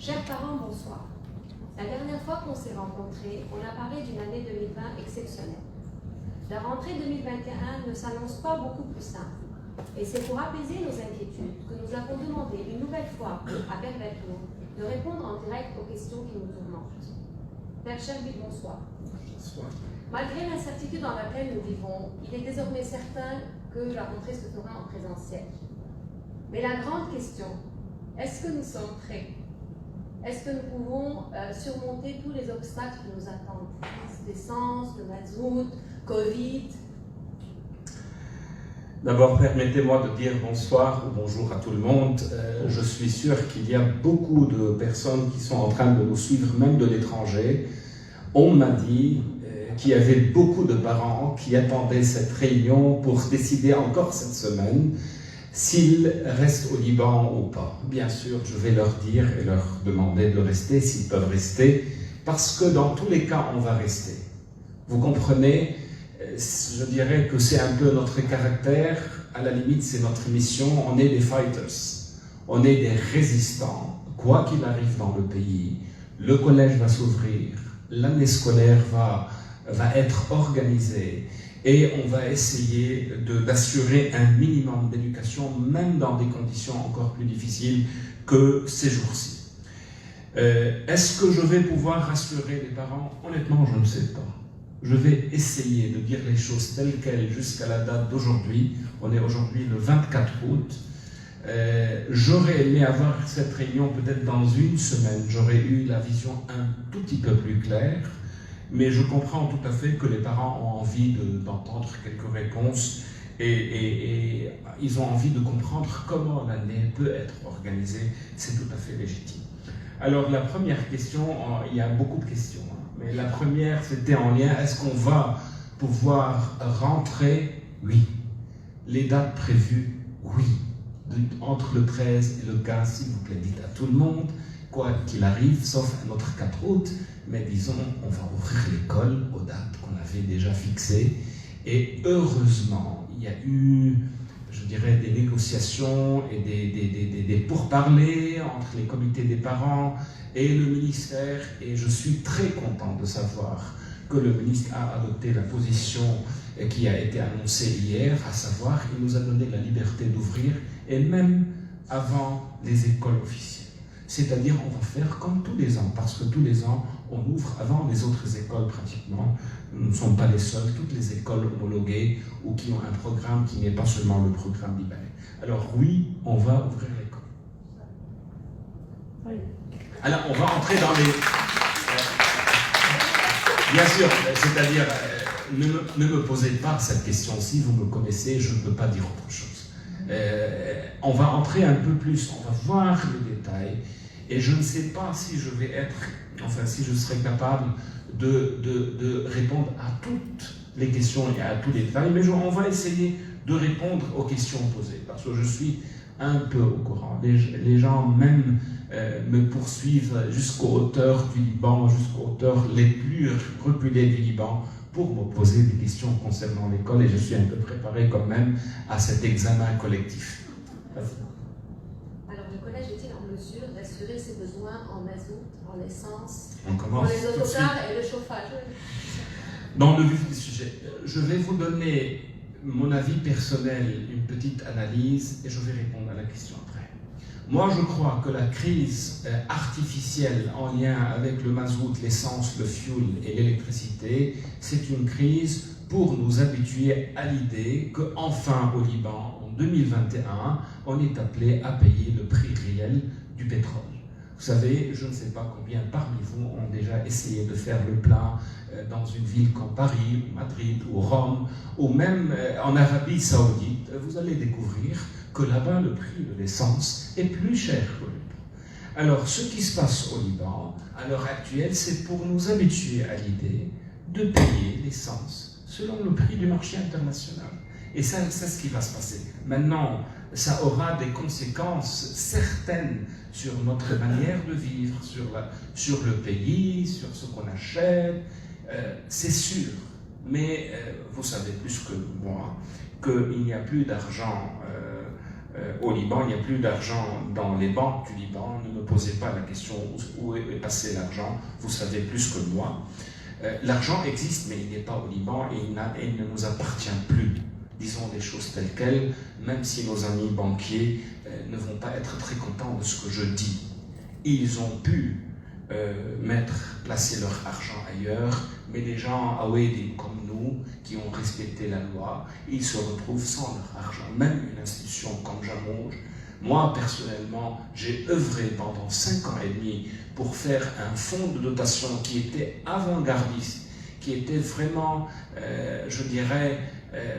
Chers parents, bonsoir. La dernière fois qu'on s'est rencontrés, on a parlé d'une année 2020 exceptionnelle. La rentrée 2021 ne s'annonce pas beaucoup plus simple. Et c'est pour apaiser nos inquiétudes que nous avons demandé une nouvelle fois à Père Berthaud de répondre en direct aux questions qui nous tourmentent. Père Cherby, bonsoir. Bonsoir. Malgré l'incertitude dans laquelle nous vivons, il est désormais certain que la rentrée se fera en présentiel. Mais la grande question, est-ce que nous sommes prêts? Est-ce que nous pouvons surmonter tous les obstacles qui nous attendent? D'essence, de mazout, Covid. D'abord, permettez-moi de dire bonsoir ou bonjour à tout le monde. Je suis sûr qu'il y a beaucoup de personnes qui sont en train de nous suivre, même de l'étranger. On m'a dit qu'il y avait beaucoup de parents qui attendaient cette réunion pour décider encore cette semaine s'ils restent au Liban ou pas. Bien sûr, je vais leur dire et leur demander de rester s'ils peuvent rester, parce que dans tous les cas, on va rester. Vous comprenez, je dirais que c'est un peu notre caractère, à la limite c'est notre mission, on est des fighters, on est des résistants. Quoi qu'il arrive dans le pays, le collège va s'ouvrir, l'année scolaire va être organisée, et on va essayer d'assurer un minimum d'éducation, même dans des conditions encore plus difficiles que ces jours-ci. Est-ce que je vais pouvoir rassurer les parents? Honnêtement, je ne sais pas. Je vais essayer de dire les choses telles quelles jusqu'à la date d'aujourd'hui. On est aujourd'hui le 24 août. J'aurais aimé avoir cette réunion peut-être dans une semaine. J'aurais eu la vision un tout petit peu plus claire. Mais je comprends tout à fait que les parents ont envie d'entendre quelques réponses et ils ont envie de comprendre comment l'année peut être organisée. C'est tout à fait légitime. Alors la première question, il y a beaucoup de questions, mais la première c'était en lien, est-ce qu'on va pouvoir rentrer? Oui. Les dates prévues? Oui. Entre le 13 et le 15, s'il vous plaît, dites à tout le monde, quoi qu'il arrive, sauf notre 4 août, mais disons, on va ouvrir l'école aux dates qu'on avait déjà fixées. Et heureusement, il y a eu, je dirais, des négociations et des pourparlers entre les comités des parents et le ministère. Et je suis très content de savoir que le ministre a adopté la position qui a été annoncée hier, à savoir, il nous a donné la liberté d'ouvrir, et même avant les écoles officielles. C'est-à-dire, on va faire comme tous les ans, parce que tous les ans, on ouvre avant les autres écoles pratiquement. Nous ne sommes pas les seuls, toutes les écoles homologuées ou qui ont un programme qui n'est pas seulement le programme libanais. Alors oui, on va ouvrir l'école. Oui. Alors, on va entrer dans les... Bien sûr, c'est-à-dire, ne me posez pas cette question-ci, vous me connaissez, je ne peux pas dire autre chose. On va entrer un peu plus, on va voir les détails, et je ne sais pas si je vais être, enfin si je serai capable de répondre à toutes les questions et à tous les détails, mais on va essayer de répondre aux questions posées, parce que je suis un peu au courant. Les gens même me poursuivent jusqu'aux hauteurs du Liban, jusqu'aux hauteurs les plus reculées du Liban, pour me poser des questions concernant l'école, et je suis un peu préparé quand même à cet examen collectif. Alors, le collège est-il en mesure d'assurer ses besoins en mazout, en essence, On commence pour les autocars et le chauffage? Dans le vif du sujet, je vais vous donner mon avis personnel, une petite analyse, et je vais répondre à la question après. Moi, je crois que la crise artificielle en lien avec le mazout, l'essence, le fuel et l'électricité, c'est une crise pour nous habituer à l'idée qu'enfin au Liban, en 2021, on est appelé à payer le prix réel du pétrole. Vous savez, je ne sais pas combien parmi vous ont déjà essayé de faire le plein dans une ville comme Paris, ou Madrid, ou Rome, ou même en Arabie Saoudite. Vous allez découvrir que là-bas, le prix de l'essence est plus cher qu'au Liban. Alors, ce qui se passe au Liban, à l'heure actuelle, c'est pour nous habituer à l'idée de payer l'essence selon le prix du marché international. Et ça, c'est ce qui va se passer. Maintenant, ça aura des conséquences certaines sur notre manière de vivre, sur le pays, sur ce qu'on achète, c'est sûr. Mais vous savez plus que moi qu'il n'y a plus d'argent au Liban, il n'y a plus d'argent dans les banques du Liban. Ne me posez pas la question où est passé l'argent, vous savez plus que moi. L'argent existe, mais il n'est pas au Liban et il ne nous appartient plus. Disons les choses telles quelles, même si nos amis banquiers ne vont pas être très contents de ce que je dis. Ils ont pu placer leur argent ailleurs, mais des gens awédim comme nous, qui ont respecté la loi, ils se retrouvent sans leur argent. Même une institution comme Jamouj, moi personnellement, j'ai œuvré pendant 5 ans et demi pour faire un fonds de dotation qui était avant-gardiste, qui était vraiment, je dirais,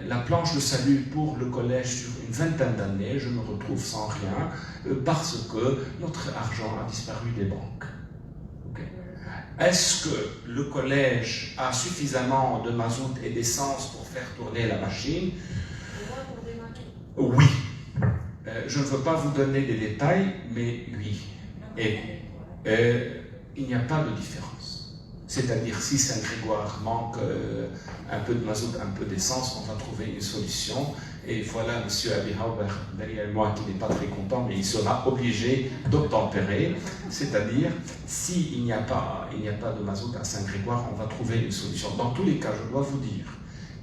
la planche de salut pour le collège sur une vingtaine d'années. Je me retrouve sans rien parce que notre argent a disparu des banques. Okay. Est-ce que le collège a suffisamment de mazout et d'essence pour faire tourner la machine? Oui. Je ne veux pas vous donner des détails, mais oui. Et il n'y a pas de différence. C'est-à-dire, si Saint-Grégoire manque un peu de mazout, un peu d'essence, on va trouver une solution. Et voilà M. Abihauber derrière moi qui n'est pas très content, mais il sera obligé d'obtempérer. C'est-à-dire, s'il n'y a pas de mazout à Saint-Grégoire, on va trouver une solution. Dans tous les cas, je dois vous dire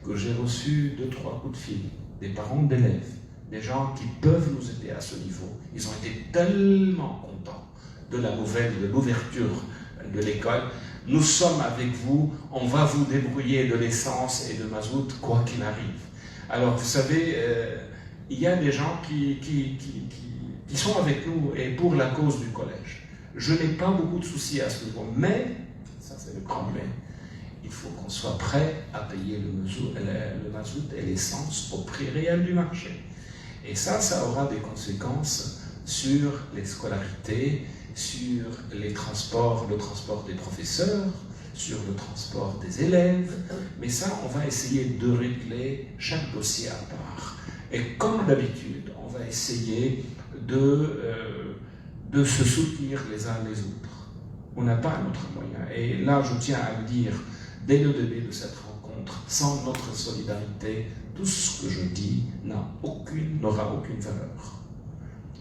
que j'ai reçu 2-3 coups de fil des parents d'élèves, des gens qui peuvent nous aider à ce niveau. Ils ont été tellement contents de la nouvelle, de l'ouverture de l'école. Nous sommes avec vous, on va vous débrouiller de l'essence et de mazout, quoi qu'il arrive. Alors, vous savez, il y a des gens qui sont avec nous et pour la cause du collège. Je n'ai pas beaucoup de soucis à ce niveau, mais, ça c'est le grand mais, il faut qu'on soit prêt à payer le mazout et l'essence au prix réel du marché. Et ça aura des conséquences sur les scolarités, sur les transports, le transport des professeurs, sur le transport des élèves, mais ça, on va essayer de régler chaque dossier à part. Et comme d'habitude, on va essayer de se soutenir les uns les autres. On n'a pas un autre moyen. Et là, je tiens à le dire, dès le début de cette rencontre, sans notre solidarité, tout ce que je dis n'aura aucune valeur.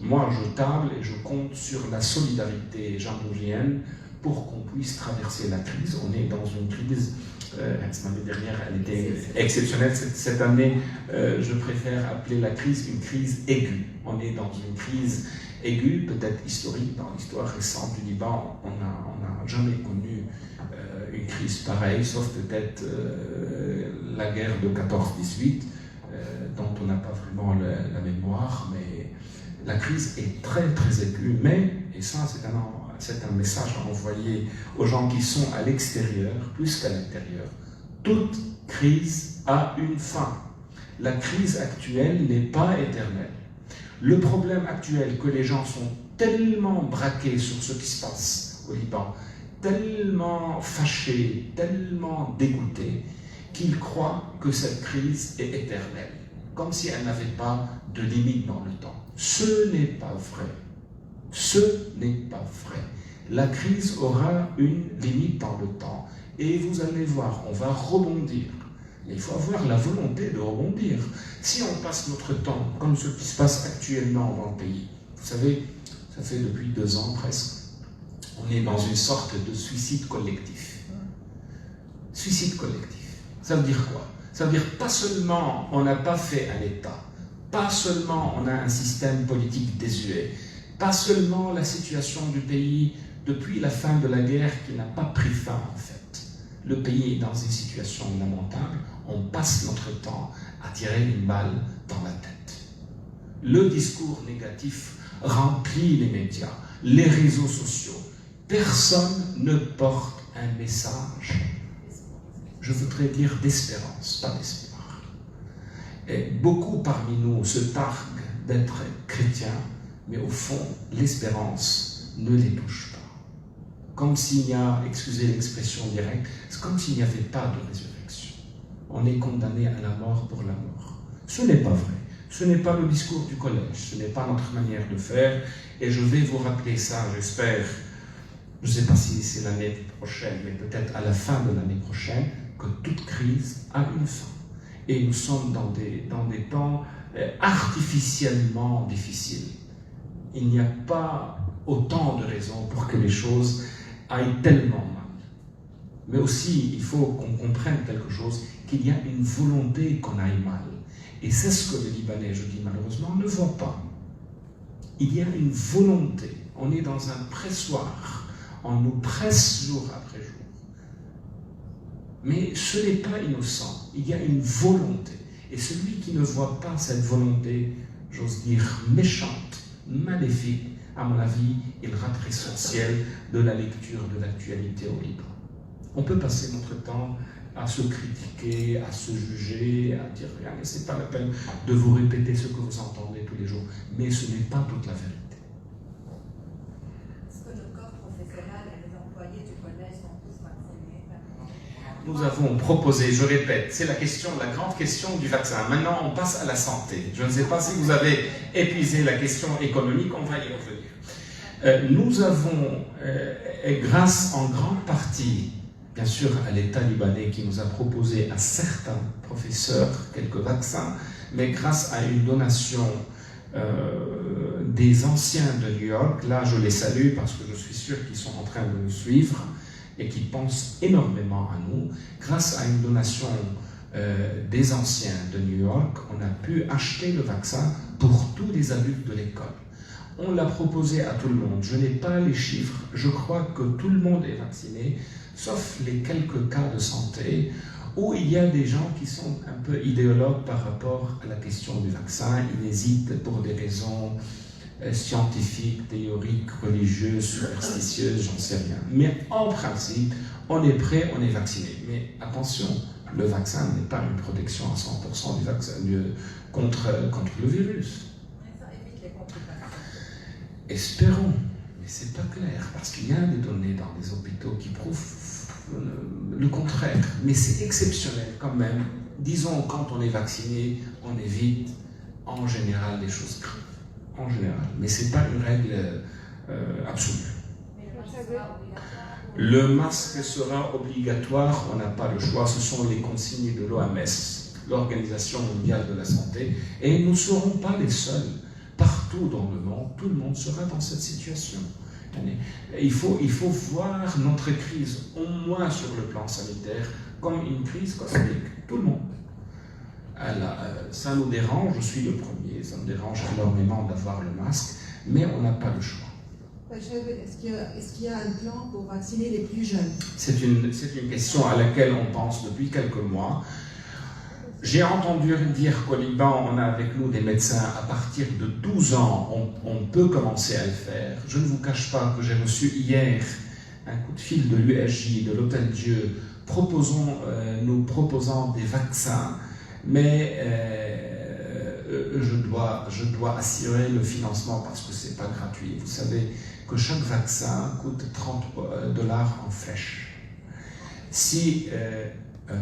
Moi, je table et je compte sur la solidarité jamoujienne pour qu'on puisse traverser la crise. On est dans une crise, l'année dernière, elle était exceptionnelle. Cette année, je préfère appeler la crise une crise aiguë. On est dans une crise aiguë, peut-être historique, dans l'histoire récente du Liban. On n'a jamais connu une crise pareille, sauf peut-être la guerre de 14-18, dont on n'a pas vraiment la mémoire, mais la crise est très très aiguë, mais, et ça c'est un message à envoyer aux gens qui sont à l'extérieur, plus qu'à l'intérieur, toute crise a une fin. La crise actuelle n'est pas éternelle. Le problème actuel, que les gens sont tellement braqués sur ce qui se passe au Liban, tellement fâchés, tellement dégoûtés, qu'ils croient que cette crise est éternelle, comme si elle n'avait pas de limite dans le temps. Ce n'est pas vrai. Ce n'est pas vrai. La crise aura une limite dans le temps et vous allez voir, on va rebondir. Mais il faut avoir la volonté de rebondir. Si on passe notre temps, comme ce qui se passe actuellement dans le pays, vous savez, ça fait depuis 2 ans presque, on est dans une sorte de suicide collectif. Suicide collectif. Ça veut dire quoi? Ça veut dire pas seulement on n'a pas fait un État, pas seulement on a un système politique désuet, pas seulement la situation du pays depuis la fin de la guerre qui n'a pas pris fin en fait. Le pays est dans une situation lamentable, on passe notre temps à tirer une balle dans la tête. Le discours négatif remplit les médias, les réseaux sociaux. Personne ne porte un message, je voudrais dire d'espérance, pas d'espoir. Et beaucoup parmi nous se targuent d'être chrétiens, mais au fond, l'espérance ne les touche pas. Comme s'il y a, excusez l'expression directe, c'est comme s'il n'y avait pas de résurrection. On est condamné à la mort pour la mort. Ce n'est pas vrai. Ce n'est pas le discours du collège, ce n'est pas notre manière de faire, et je vais vous rappeler ça, j'espère, je ne sais pas si c'est l'année prochaine, mais peut-être à la fin de l'année prochaine, que toute crise a une fin. Et nous sommes dans des temps artificiellement difficiles. il n'y a pas autant de raisons pour que les choses aillent tellement mal. Mais aussi, il faut qu'on comprenne quelque chose, qu'il y a une volonté qu'on aille mal. Et c'est ce que les Libanais, je dis malheureusement, ne voient pas. Il y a une volonté. On est dans un pressoir. On nous presse jour après jour. Mais ce n'est pas innocent. Il y a une volonté. Et celui qui ne voit pas cette volonté, j'ose dire méchante, maléfique, à mon avis, il rate l'essentiel de la lecture de l'actualité au Liban. On peut passer notre temps à se critiquer, à se juger, à dire « Regardez, ce n'est pas la peine de vous répéter ce que vous entendez tous les jours. » Mais ce n'est pas toute la vérité. Est-ce que le corps professionnel et les employés du collège sont tous vaccinés? Nous avons proposé, je répète, c'est la grande question du vaccin. Maintenant, on passe à la santé. Je ne sais pas si vous avez épuisé la question économique, on va y revenir. Nous avons, grâce en grande partie, bien sûr, à l'État libanais qui nous a proposé à certains professeurs quelques vaccins, mais grâce à une donation des anciens de New York, là je les salue parce que je suis sûr qu'ils sont en train de nous suivre et qu'ils pensent énormément à nous, grâce à une donation des anciens de New York, on a pu acheter le vaccin pour tous les adultes de l'école. On l'a proposé à tout le monde. Je n'ai pas les chiffres. Je crois que tout le monde est vacciné, sauf les quelques cas de santé où il y a des gens qui sont un peu idéologues par rapport à la question du vaccin. Ils hésitent pour des raisons scientifiques, théoriques, religieuses, superstitieuses, j'en sais rien. Mais en principe, on est prêt, on est vacciné. Mais attention, le vaccin n'est pas une protection à 100% contre le virus. Espérons, mais c'est pas clair, parce qu'il y a des données dans les hôpitaux qui prouvent le contraire. Mais c'est exceptionnel quand même. Disons, quand on est vacciné, on évite en général des choses graves. En général. Mais c'est pas une règle absolue. Le masque sera obligatoire, on n'a pas le choix. Ce sont les consignes de l'OMS, l'Organisation mondiale de la santé, et nous ne serons pas les seuls. Partout dans le monde, tout le monde sera dans cette situation. Il faut voir notre crise, au moins sur le plan sanitaire, comme une crise cosmique. Tout le monde. Ça nous dérange, je suis le premier, ça me dérange énormément d'avoir le masque, mais on n'a pas le choix. Est-ce qu'il y a un plan pour vacciner les plus jeunes? C'est une question à laquelle on pense depuis quelques mois. J'ai entendu dire qu'au Liban, on a avec nous des médecins à partir de 12 ans, on peut commencer à le faire. Je ne vous cache pas que j'ai reçu hier un coup de fil de l'USJ, de l'Hôtel Dieu, nous proposant des vaccins, mais je dois assurer le financement parce que ce n'est pas gratuit. Vous savez que chaque vaccin coûte $30 en flèche.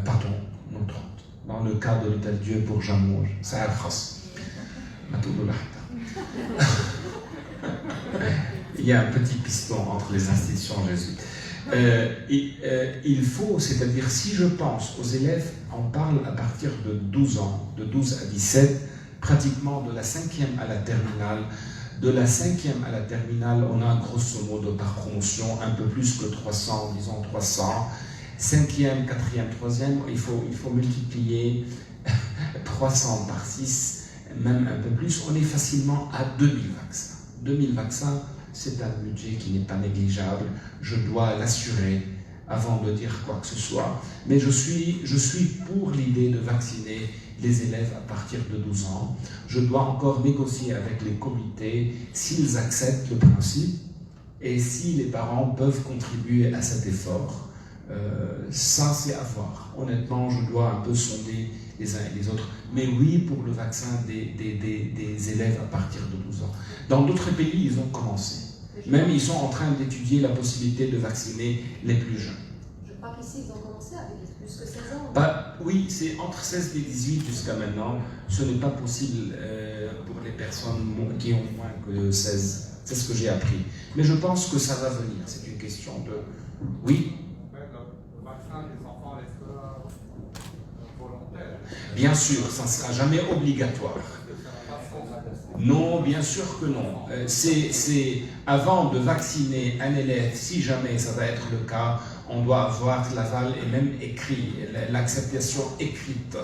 Pardon, non 30. Dans le cas de l'Hôtel Dieu pour Jamour, ça a il y a un petit piston entre les institutions jésuites. Il faut, c'est-à-dire si je pense aux élèves, on parle à partir de 12 ans, de 12 à 17, pratiquement de la 5e à la terminale. De la 5e à la terminale, on a grosso modo par promotion un peu plus que 300, disons 300. 5e, 4e, 3e, il faut multiplier 300 par 6, même un peu plus. On est facilement à 2000 vaccins. 2000 vaccins, c'est un budget qui n'est pas négligeable. Je dois l'assurer avant de dire quoi que ce soit. Mais je suis pour l'idée de vacciner les élèves à partir de 12 ans. Je dois encore négocier avec les comités s'ils acceptent le principe et si les parents peuvent contribuer à cet effort. Ça, c'est à voir. Honnêtement, je dois un peu sonder les uns et les autres. Mais oui, pour le vaccin des élèves à partir de 12 ans. Dans d'autres pays, ils ont commencé. Même, ils sont en train d'étudier la possibilité de vacciner les plus jeunes. Je crois qu'ici, ils ont commencé avec plus que 16 ans. Oui, c'est entre 16 et 18 jusqu'à maintenant. Ce n'est pas possible pour les personnes qui ont moins que 16. C'est ce que j'ai appris. Mais je pense que ça va venir. C'est une question de... Oui. Les enfants, est-ce que volontaire? Bien sûr, ça ne sera jamais obligatoire. Non, bien sûr que non. C'est avant de vacciner un élève, si jamais ça va être le cas, on doit avoir l'aval et même écrit, l'acceptation écrite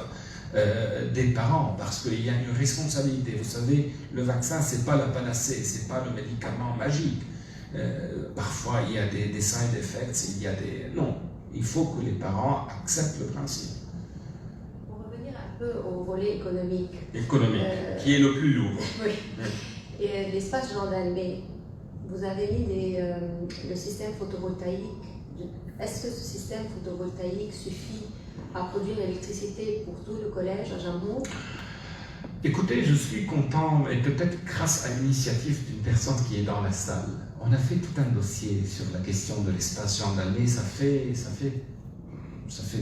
des parents, parce qu'il y a une responsabilité. Vous savez, le vaccin, c'est pas la panacée, c'est pas le médicament magique. Parfois, il y a des side effects, il y a des... Non, il faut que les parents acceptent le principe. Pour revenir un peu au volet économique. Qui est le plus lourd. Oui. Et l'espace Jean d'Almé, vous avez mis le système photovoltaïque. Est-ce que ce système photovoltaïque suffit à produire l'électricité pour tout le collège à Jambour? Écoutez, je suis content, et peut-être grâce à l'initiative d'une personne qui est dans la salle. On a fait tout un dossier sur la question de l'espace Jean d'Almé. Ça fait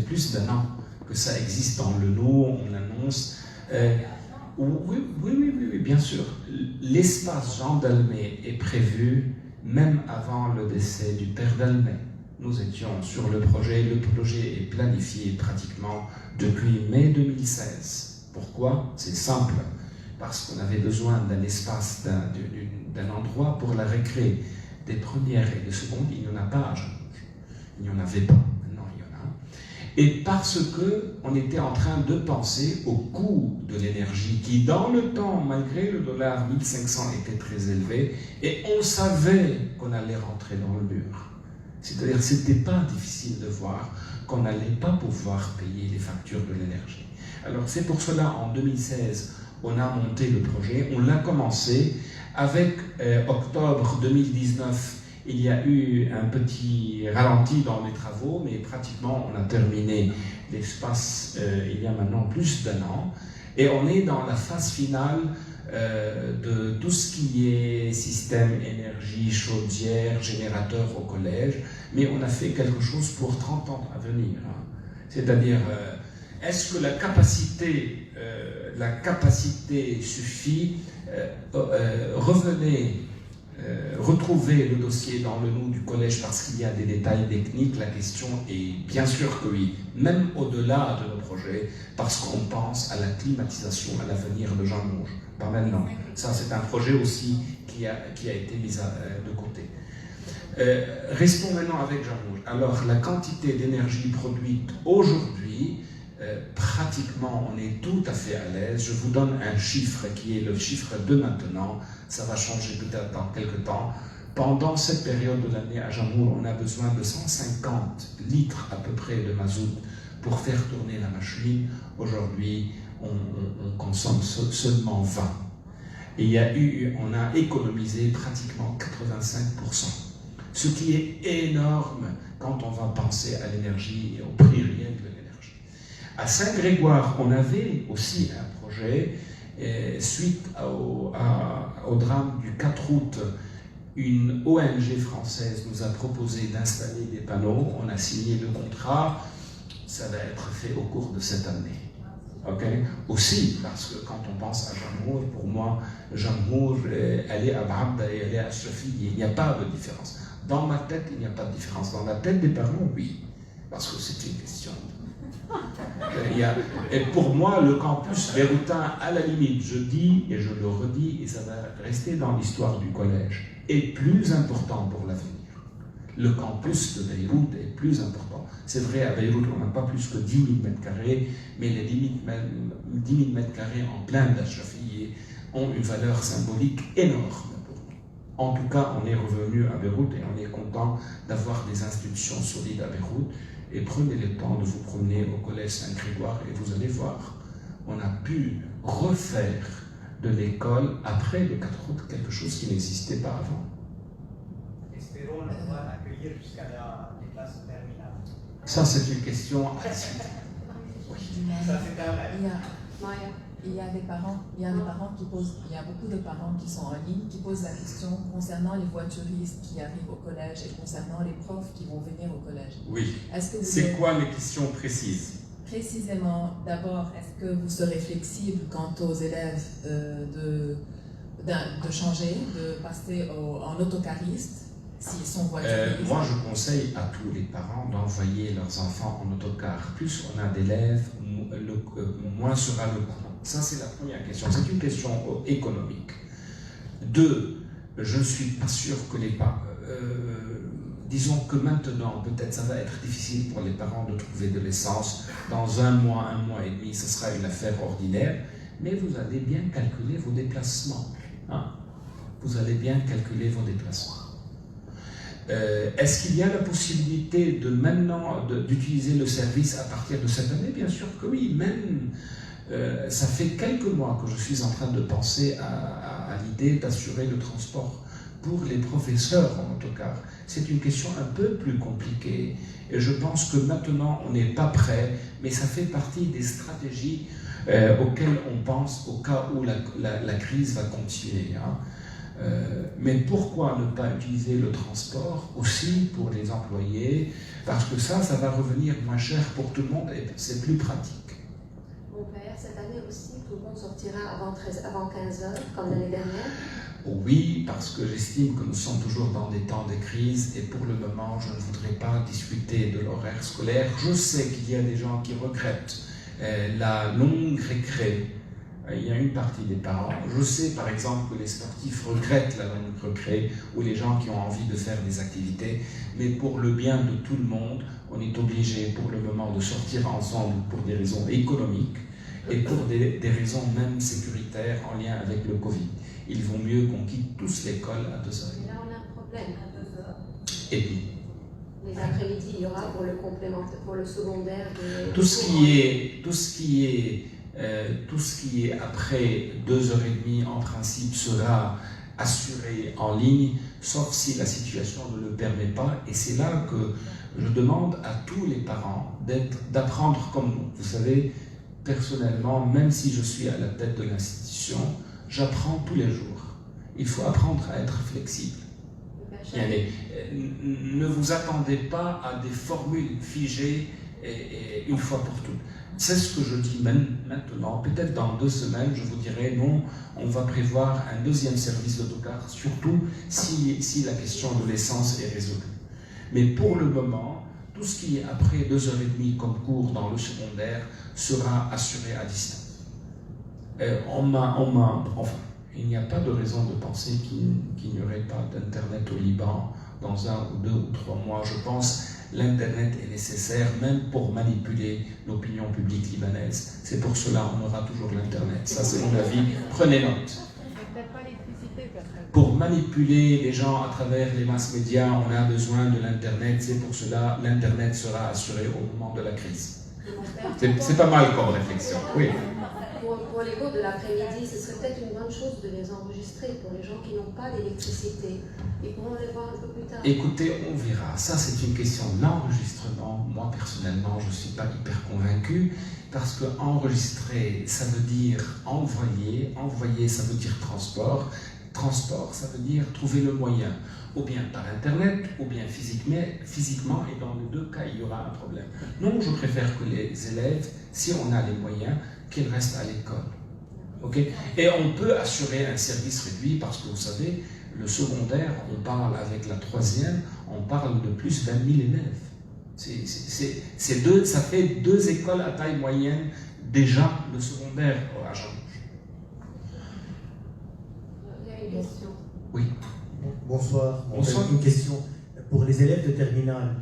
plus d'1 an que ça existe dans le lot, on annonce. Oui, bien sûr. L'espace Jean d'Almé est prévu même avant le décès du père d'Almé. Nous étions sur le projet est planifié pratiquement depuis mai 2016. Pourquoi? C'est simple, parce qu'on avait besoin d'un espace, d'un endroit pour la récré des premières et des secondes. Il n'y en a pas à Jambour. Il n'y en avait pas, maintenant il y en a. Et parce qu'on était en train de penser au coût de l'énergie qui, dans le temps, malgré le dollar 1500, était très élevé, et on savait qu'on allait rentrer dans le mur. C'est-à-dire que ce n'était pas difficile de voir qu'on n'allait pas pouvoir payer les factures de l'énergie. Alors c'est pour cela, en 2016, on a monté le projet, on l'a commencé. Avec octobre 2019, il y a eu un petit ralenti dans les travaux, mais pratiquement on a terminé l'espace il y a maintenant plus d'1 an. Et on est dans la phase finale de tout ce qui est système, énergie, chaudière, générateur au collège, mais on a fait quelque chose pour 30 ans à venir. Hein. C'est-à-dire, est-ce que la capacité suffit? Retrouvez le dossier dans le nom du collège parce qu'il y a des détails techniques. La question est bien sûr que oui, même au-delà de nos projets, parce qu'on pense à la climatisation, à l'avenir de Jambour. Pas maintenant. Ça, c'est un projet aussi qui a été mis de côté. Restons maintenant avec Jambour. Alors, la quantité d'énergie produite aujourd'hui, pratiquement, on est tout à fait à l'aise. Je vous donne un chiffre qui est le chiffre de maintenant. Ça va changer peut-être dans quelques temps. Pendant cette période de l'année à Jambour, on a besoin de 150 litres à peu près de mazout pour faire tourner la machine. Aujourd'hui, on consomme seulement 20. Et on a économisé pratiquement 85%. Ce qui est énorme quand on va penser à l'énergie et au prix réel de l'énergie. À Saint-Grégoire, on avait aussi un projet, suite au drame du 4 août, une ONG française nous a proposé d'installer des panneaux, on a signé le contrat, ça va être fait au cours de cette année. Okay. Aussi, parce que quand on pense à Jambour, pour moi, Jambour, elle est à B'abda et elle est à Sophie, il n'y a pas de différence. Dans ma tête, il n'y a pas de différence. Dans la tête des parents, oui, parce que c'est une question. Et pour moi, le campus Beyroutin, à la limite, je dis et je le redis, et ça va rester dans l'histoire du collège, est plus important pour l'avenir. Le campus de Beyrouth est plus important. C'est vrai, à Beyrouth, on n'a pas plus que 10 000 m², mais les 10 000 m² en plein d'Achrafieh ont une valeur symbolique énorme pour nous. En tout cas, on est revenu à Beyrouth et on est content d'avoir des institutions solides à Beyrouth. Et prenez le temps de vous promener au collège Saint-Grégoire et vous allez voir, on a pu refaire de l'école après le 4 août quelque chose qui n'existait pas avant. Espérons le pouvoir accueillir jusqu'à les classes terminales. Ça, c'est une question à la suite. Oui. Ça, c'est un rêve. Il y a beaucoup de parents qui sont en ligne, qui posent la question concernant les voituristes qui arrivent au collège et concernant les profs qui vont venir au collège. Oui. C'est quoi les questions précises? Précisément, d'abord, est-ce que vous serez flexible quant aux élèves de changer, de passer en autocariste s'ils sont voituristes? Moi, je conseille à tous les parents d'envoyer leurs enfants en autocar. Plus on a d'élèves, moins sera le coût. Ça, c'est la première question. C'est une question économique. 2, je ne suis pas sûr que les parents... disons que maintenant, peut-être ça va être difficile pour les parents de trouver de l'essence. Dans un mois et demi, ce sera une affaire ordinaire. Mais vous allez bien calculer vos déplacements. Hein? Vous allez bien calculer vos déplacements. Est-ce qu'il y a la possibilité de maintenant d'utiliser le service à partir de cette année? Bien sûr que oui. Même, ça fait quelques mois que je suis en train de penser à l'idée d'assurer le transport pour les professeurs en autocar. C'est une question un peu plus compliquée. Et je pense que maintenant, on n'est pas prêt, mais ça fait partie des stratégies auxquelles on pense au cas où la crise va continuer. Hein. Mais pourquoi ne pas utiliser le transport aussi pour les employés? Parce que ça va revenir moins cher pour tout le monde et c'est plus pratique. Mon père, cette année aussi, tout le monde sortira avant 15 heures, comme l'année dernière. Oui, parce que j'estime que nous sommes toujours dans des temps de crise et pour le moment, je ne voudrais pas discuter de l'horaire scolaire. Je sais qu'il y a des gens qui regrettent la longue récré. Il y a une partie des parents. Je sais par exemple que les sportifs regrettent la longue récré ou les gens qui ont envie de faire des activités, mais pour le bien de tout le monde, on est obligé pour le moment de sortir ensemble pour des raisons économiques et pour des raisons même sécuritaires en lien avec le Covid. Il vaut mieux qu'on quitte tous l'école à 2h. Mais là, on a un problème. À 2h. Et puis, les après-midi, il y aura pour le complémentaire, pour le secondaire. Tout ce qui est après 2h30 en principe sera assuré en ligne, sauf si la situation ne le permet pas. Et c'est là que je demande à tous les parents d'apprendre comme nous. Vous savez, personnellement, même si je suis à la tête de l'institution, j'apprends tous les jours. Il faut apprendre à être flexible. Ne vous attendez pas à des formules figées et une fois pour toutes. C'est ce que je dis maintenant. Peut-être dans 2 semaines, je vous dirai non, on va prévoir un deuxième service d'autocar, surtout si la question de l'essence est résolue. Mais pour le moment, tout ce qui est après 2h30 comme cours dans le secondaire sera assuré à distance. Enfin, il n'y a pas de raison de penser qu'il n'y aurait pas d'Internet au Liban dans 1 ou 2 ou 3 mois. Je pense que l'Internet est nécessaire même pour manipuler l'opinion publique libanaise. C'est pour cela qu'on aura toujours l'Internet. Ça, c'est mon avis. Prenez note. Pour manipuler les gens à travers les masses médias, on a besoin de l'Internet. C'est pour cela que l'Internet sera assuré au moment de la crise. C'est pas mal comme réflexion. Oui. Pour les cours de l'après-midi, ce serait peut-être une bonne chose de les enregistrer pour les gens qui n'ont pas d'électricité. Ils pourront les voir un peu plus tard. Écoutez, on verra. Ça, c'est une question d'enregistrement. Moi, personnellement, je ne suis pas hyper convaincu parce que enregistrer, ça veut dire envoyer. Envoyer, ça veut dire transport. Transport, ça veut dire trouver le moyen. Ou bien par Internet, ou bien physiquement, et dans les 2 cas, il y aura un problème. Non, je préfère que les élèves, si on a les moyens, qu'ils restent à l'école. Okay? Et on peut assurer un service réduit parce que vous savez, le secondaire, on parle avec la 3e, on parle de plus de 20 000 élèves. Ça fait 2 écoles à taille moyenne déjà le secondaire à Jean. Il y a une question. Oui. Bonsoir. Bonsoir. Une question. Pour les élèves de terminale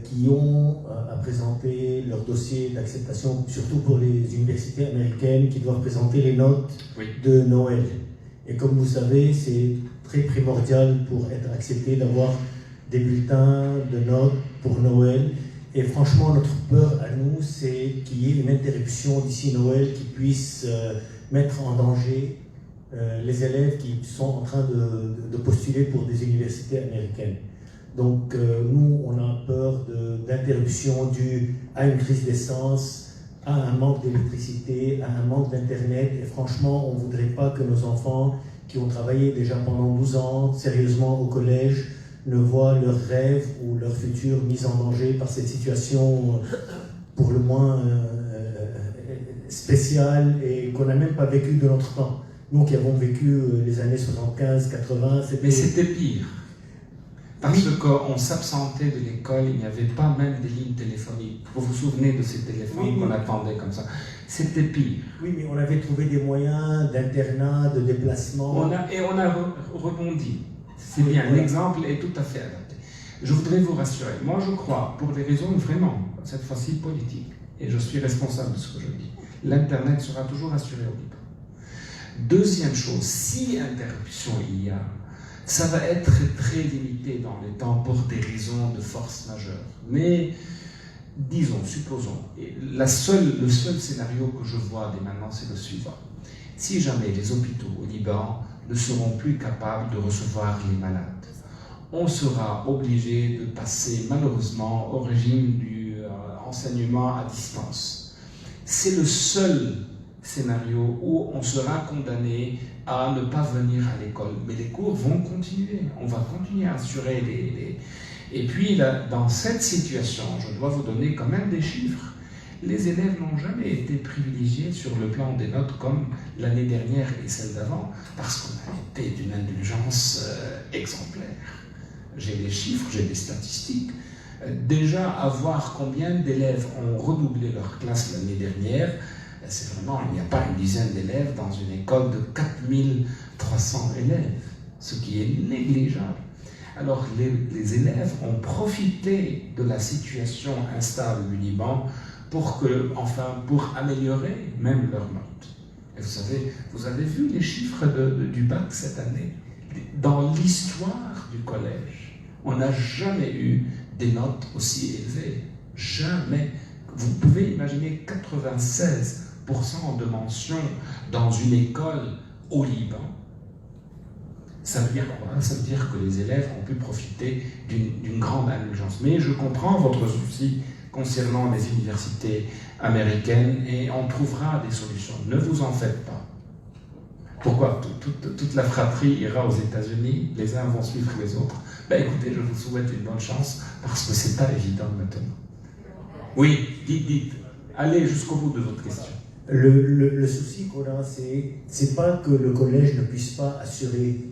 qui ont à présenter leur dossier d'acceptation, surtout pour les universités américaines qui doivent présenter les notes de Noël. Et comme vous savez, c'est très primordial pour être accepté d'avoir des bulletins de notes pour Noël. Et franchement, notre peur à nous, c'est qu'il y ait une interruption d'ici Noël qui puisse mettre en danger les élèves qui sont en train de postuler pour des universités américaines. Donc nous, on a peur d'interruption due à une crise d'essence, à un manque d'électricité, à un manque d'Internet. Et franchement, on ne voudrait pas que nos enfants qui ont travaillé déjà pendant 12 ans sérieusement au collège ne voient leurs rêves ou leur futur mis en danger par cette situation pour le moins spéciale et qu'on n'a même pas vécu de notre temps. Nous qui avons vécu les années 75, 80, Mais c'était pire. Parce qu'on s'absentait de l'école, il n'y avait pas même des lignes téléphoniques. Vous vous souvenez de ces téléphones qu'on attendait comme ça? C'était pire. Oui, mais on avait trouvé des moyens d'internat, de déplacement. On a rebondi. C'est bien, l'exemple est tout à fait adapté. Je voudrais vous rassurer. Moi, je crois, pour des raisons vraiment, cette fois-ci politiques, et je suis responsable de ce que je dis, l'Internet sera toujours assuré au Liban. Deuxième chose, si interruption il y a, ça va être très limité dans le temps pour des raisons de force majeure. Mais disons, supposons, le seul scénario que je vois dès maintenant, c'est le suivant. Si jamais les hôpitaux au Liban ne seront plus capables de recevoir les malades, on sera obligé de passer malheureusement au régime du enseignement à distance. C'est le seul scénario où on sera condamné à ne pas venir à l'école. Mais les cours vont continuer. On va continuer à assurer les... Et puis, là, dans cette situation, je dois vous donner quand même des chiffres. Les élèves n'ont jamais été privilégiés sur le plan des notes comme l'année dernière et celle d'avant, parce qu'on a été d'une indulgence exemplaire. J'ai des chiffres, j'ai des statistiques. Déjà, à voir combien d'élèves ont redoublé leur classe l'année dernière, c'est vraiment, il n'y a pas une dizaine d'élèves dans une école de 4300 élèves, ce qui est négligeable. Alors les élèves ont profité de la situation instable du Liban pour améliorer même leurs notes. Et vous avez vu les chiffres du bac cette année. Dans l'histoire du collège, on n'a jamais eu des notes aussi élevées. Jamais. Vous pouvez imaginer 96% de mentions dans une école au Liban. Ça veut dire quoi? Ça veut dire que les élèves ont pu profiter d'une grande indulgence. Mais je comprends votre souci concernant les universités américaines et on trouvera des solutions. Ne vous en faites pas. Pourquoi? Toute la fratrie ira aux États-Unis, les uns vont suivre les autres. Ben écoutez, je vous souhaite une bonne chance parce que c'est pas évident maintenant. Oui, dites. Allez jusqu'au bout de votre question. Le souci qu'on a, c'est pas que le collège ne puisse pas assurer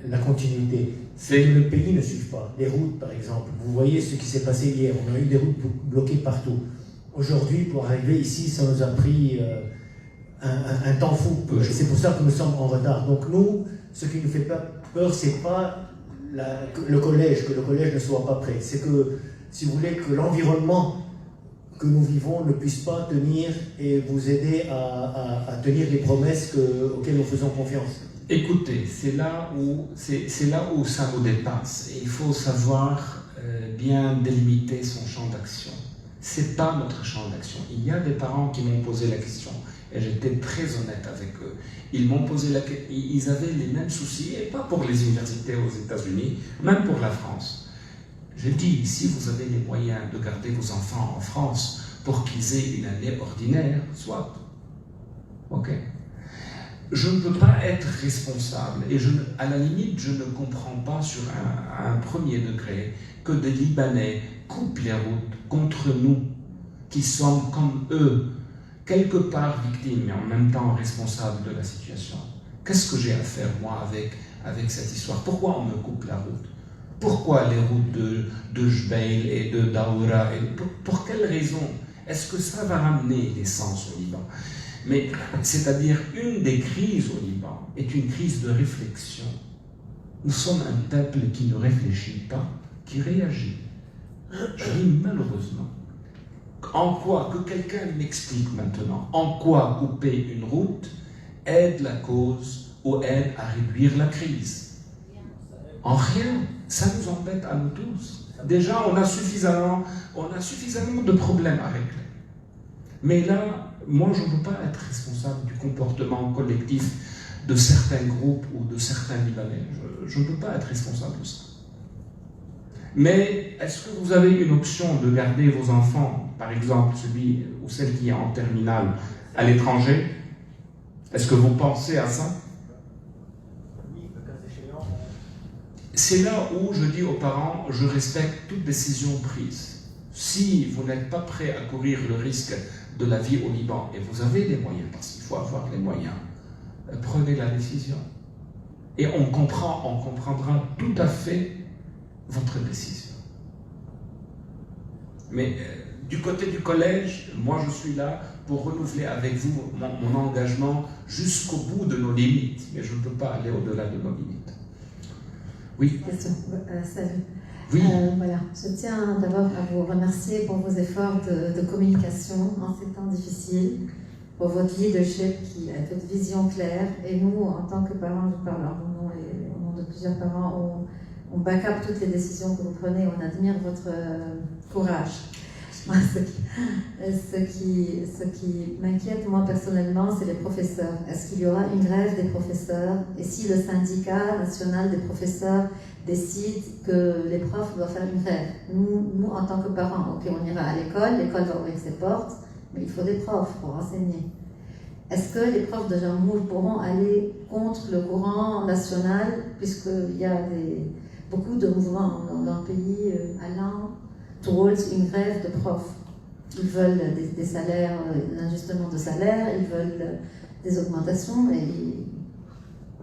la continuité. C'est que le pays ne suive pas. Les routes, par exemple. Vous voyez ce qui s'est passé hier. On a eu des routes bloquées partout. Aujourd'hui, pour arriver ici, ça nous a pris un temps fou. C'est pour ça que nous sommes en retard. Donc nous, ce qui nous fait peur, c'est pas que le collège ne soit pas prêt. C'est que, si vous voulez, que l'environnement que nous vivons ne puisse pas tenir et vous aider à tenir les promesses auxquelles nous faisons confiance. Écoutez, c'est là où ça nous dépasse. Et il faut savoir bien délimiter son champ d'action. C'est pas notre champ d'action. Il y a des parents qui m'ont posé la question et j'étais très honnête avec eux. Ils m'ont posé la question. Ils avaient les mêmes soucis et pas pour les universités aux États-Unis, même pour la France. J'ai dit, si vous avez les moyens de garder vos enfants en France pour qu'ils aient une année ordinaire, soit. Ok. Je ne peux pas être responsable et à la limite, je ne comprends pas sur un premier degré que des Libanais coupent les routes contre nous, qui sommes comme eux, quelque part victimes, mais en même temps responsables de la situation. Qu'est-ce que j'ai à faire, moi, avec cette histoire? Pourquoi on me coupe la route? Pourquoi les routes de Jbeil et de Daoura? Pour quelle raison? Est-ce que ça va ramener l'essence au Liban? Mais c'est-à-dire, une des crises au Liban est une crise de réflexion. Nous sommes un peuple qui ne réfléchit pas, qui réagit. Je dis malheureusement. En quoi, que quelqu'un m'explique maintenant, en quoi couper une route aide la cause ou aide à réduire la crise? En rien. Ça nous embête à nous tous. Déjà, on a suffisamment de problèmes à régler. Mais là, moi, je ne veux pas être responsable du comportement collectif de certains groupes ou de certains Libanais. Je ne peux pas être responsable de ça. Mais est-ce que vous avez une option de garder vos enfants, par exemple celui ou celle qui est en terminale, à l'étranger? Est-ce que vous pensez à ça? C'est là où je dis aux parents, je respecte toute décision prise. Si vous n'êtes pas prêt à courir le risque de la vie au Liban, et vous avez les moyens, parce qu'il faut avoir les moyens, prenez la décision. Et on comprendra tout à fait votre décision. Mais du côté du collège, moi je suis là pour renouveler avec vous mon engagement jusqu'au bout de nos limites. Mais je ne peux pas aller au-delà de nos limites. Oui. Salut. Oui. Voilà. Je tiens d'abord à vous remercier pour vos efforts de communication en ces temps difficiles, pour votre leadership, votre vision claire. Et nous, en tant que parents, je parle en mon nom et au nom de plusieurs parents, on back up toutes les décisions que vous prenez, on admire votre courage. Ce qui m'inquiète, moi, personnellement, c'est les professeurs. Est-ce qu'il y aura une grève des professeurs? Et si le syndicat national des professeurs décide que les profs doivent faire une grève? Nous, en tant que parents, ok, on ira à l'école va ouvrir ses portes, mais il faut des profs pour enseigner. Est-ce que les profs de Jamhour pourront aller contre le courant national, puisqu'il y a beaucoup de mouvements dans le pays allant towards une grève de profs? Ils veulent des salaires, l'ajustement de salaire, ils veulent des augmentations, et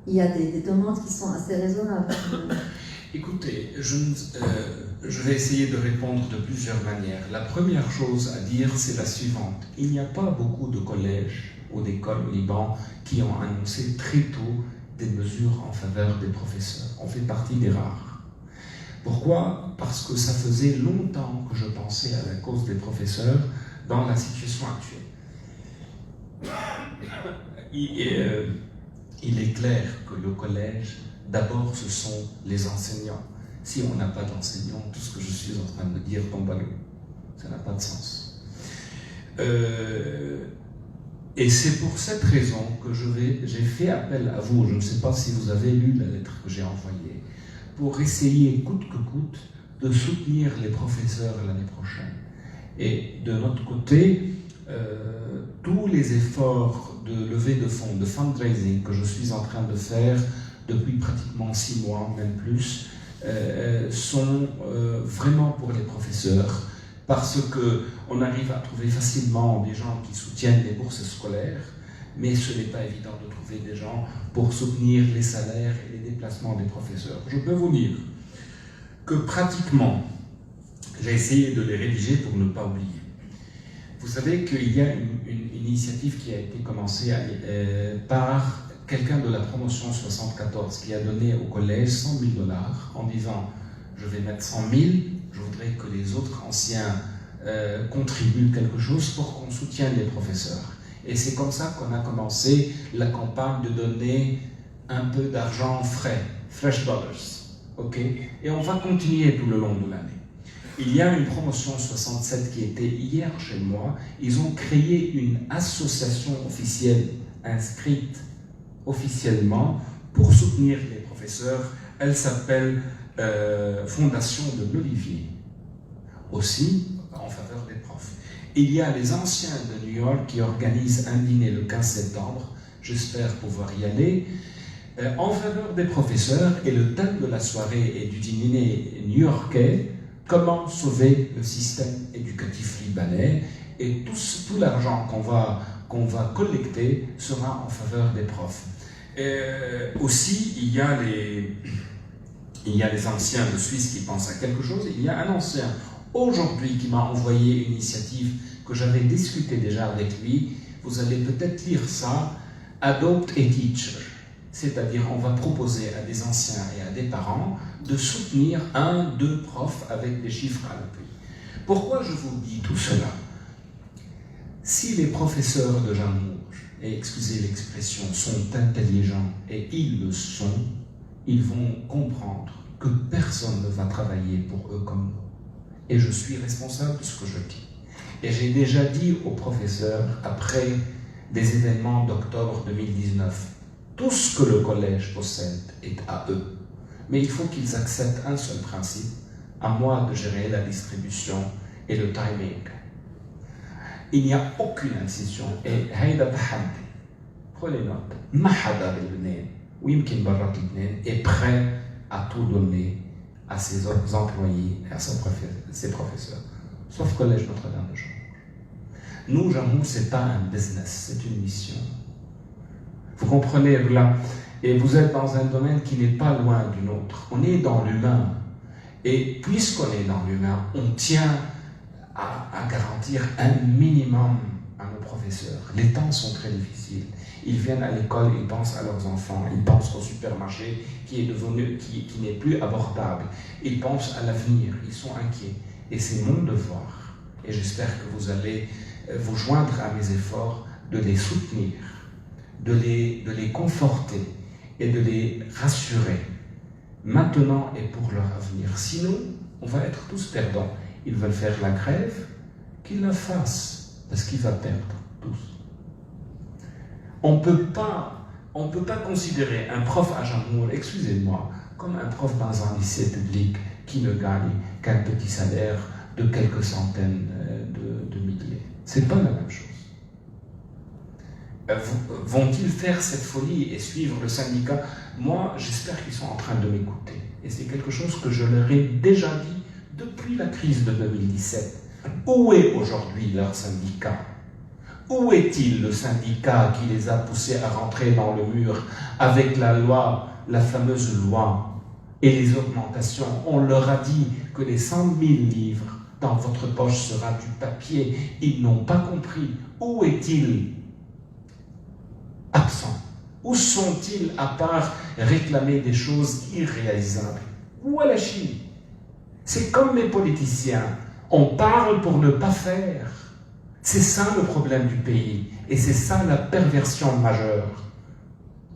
il y a des demandes qui sont assez raisonnables. Écoutez, je vais essayer de répondre de plusieurs manières. La première chose à dire, c'est la suivante. Il n'y a pas beaucoup de collèges ou d'écoles au Liban qui ont annoncé très tôt des mesures en faveur des professeurs. On fait partie des rares. Pourquoi? Parce que ça faisait longtemps que je pensais à la cause des professeurs dans la situation actuelle. Il est clair que le collège, d'abord, ce sont les enseignants. Si on n'a pas d'enseignants, tout ce que je suis en train de dire tombe à l'eau. Ça n'a pas de sens. Et c'est pour cette raison que j'ai fait appel à vous. Je ne sais pas si vous avez lu la lettre que j'ai envoyée, pour essayer coûte que coûte de soutenir les professeurs l'année prochaine. Et de notre côté, tous les efforts de levée de fonds, de fundraising que je suis en train de faire depuis pratiquement 6 mois, même plus, sont vraiment pour les professeurs, parce qu'on arrive à trouver facilement des gens qui soutiennent les bourses scolaires, mais ce n'est pas évident de trouver des gens pour soutenir les salaires et les déplacements des professeurs. Je peux vous dire que pratiquement, j'ai essayé de les rédiger pour ne pas oublier. Vous savez qu'il y a une initiative qui a été commencée par quelqu'un de la promotion 74 qui a donné au collège $100 000 en disant « je vais mettre 100 000, je voudrais que les autres anciens contribuent quelque chose pour qu'on soutienne les professeurs ». Et c'est comme ça qu'on a commencé la campagne de donner un peu d'argent frais, fresh dollars, ok? Et on va continuer tout le long de l'année. Il y a une promotion 67 qui était hier chez moi. Ils ont créé une association officielle inscrite officiellement pour soutenir les professeurs. Elle s'appelle Fondation de l'Olivier. Aussi en faveur des profs. Il y a les anciens de New York qui organisent un dîner le 15 septembre, j'espère pouvoir y aller, en faveur des professeurs, et le thème de la soirée et du dîner new-yorkais, comment sauver le système éducatif libanais, et tout l'argent qu'on va collecter sera en faveur des profs. Aussi, il y a les anciens de Suisse qui pensent à quelque chose, il y a un ancien aujourd'hui qui m'a envoyé une initiative que j'avais discuté déjà avec lui. Vous allez peut-être lire ça, Adopt a Teacher. C'est-à-dire, on va proposer à des anciens et à des parents de soutenir 1-2 profs avec des chiffres à l'appui. Pourquoi je vous dis tout cela? Si les professeurs de Jamhour, et excusez l'expression, sont intelligents, et ils le sont, ils vont comprendre que personne ne va travailler pour eux comme nous. Et je suis responsable de ce que je dis. Et j'ai déjà dit aux professeurs, après des événements d'octobre 2019, tout ce que le collège possède est à eux. Mais il faut qu'ils acceptent un seul principe, à moi de gérer la distribution et le timing. Il n'y a aucune institution, et Haïda Tahadi, prenez note, Mahada Belbenen, ou Yimkin Barat Libnen, est prêt à tout donner à ses employés et à ses professeurs, sauf Collège Notre-Dame de Jamhour. Nous, Jamhour, ce n'est pas un business, c'est une mission. Vous comprenez, là, Et vous êtes dans un domaine qui n'est pas loin du nôtre. On est dans l'humain. Et puisqu'on est dans l'humain, on tient à garantir un minimum à nos professeurs. Les temps sont très difficiles. Ils viennent à l'école, ils pensent à leurs enfants, ils pensent au supermarché qui n'est plus abordable. Ils pensent à l'avenir, ils sont inquiets. Et c'est mon devoir, et j'espère que vous allez vous joindre à mes efforts, de les soutenir, de les conforter et de les rassurer, maintenant et pour leur avenir. Sinon, on va être tous perdants. Ils veulent faire la grève, qu'ils la fassent, parce qu'ils vont perdre, tous. On ne peut pas considérer un prof à Jamour, excusez-moi, comme un prof dans un lycée public qui ne gagne qu'un petit salaire de quelques centaines de milliers. C'est pas la même chose. Vont-ils faire cette folie et suivre le syndicat? Moi, j'espère qu'ils sont en train de m'écouter. Et c'est quelque chose que je leur ai déjà dit depuis la crise de 2017. Où est aujourd'hui leur syndicat? Où est-il le syndicat qui les a poussés à rentrer dans le mur avec la loi, la fameuse loi et les augmentations? On leur a dit que les 100 000 livres dans votre poche sera du papier. Ils n'ont pas compris. Où est-il? Absent. Où sont-ils à part réclamer des choses irréalisables? Où est la Chine? C'est comme les politiciens. On parle pour ne pas faire. C'est ça le problème du pays. Et c'est ça la perversion majeure.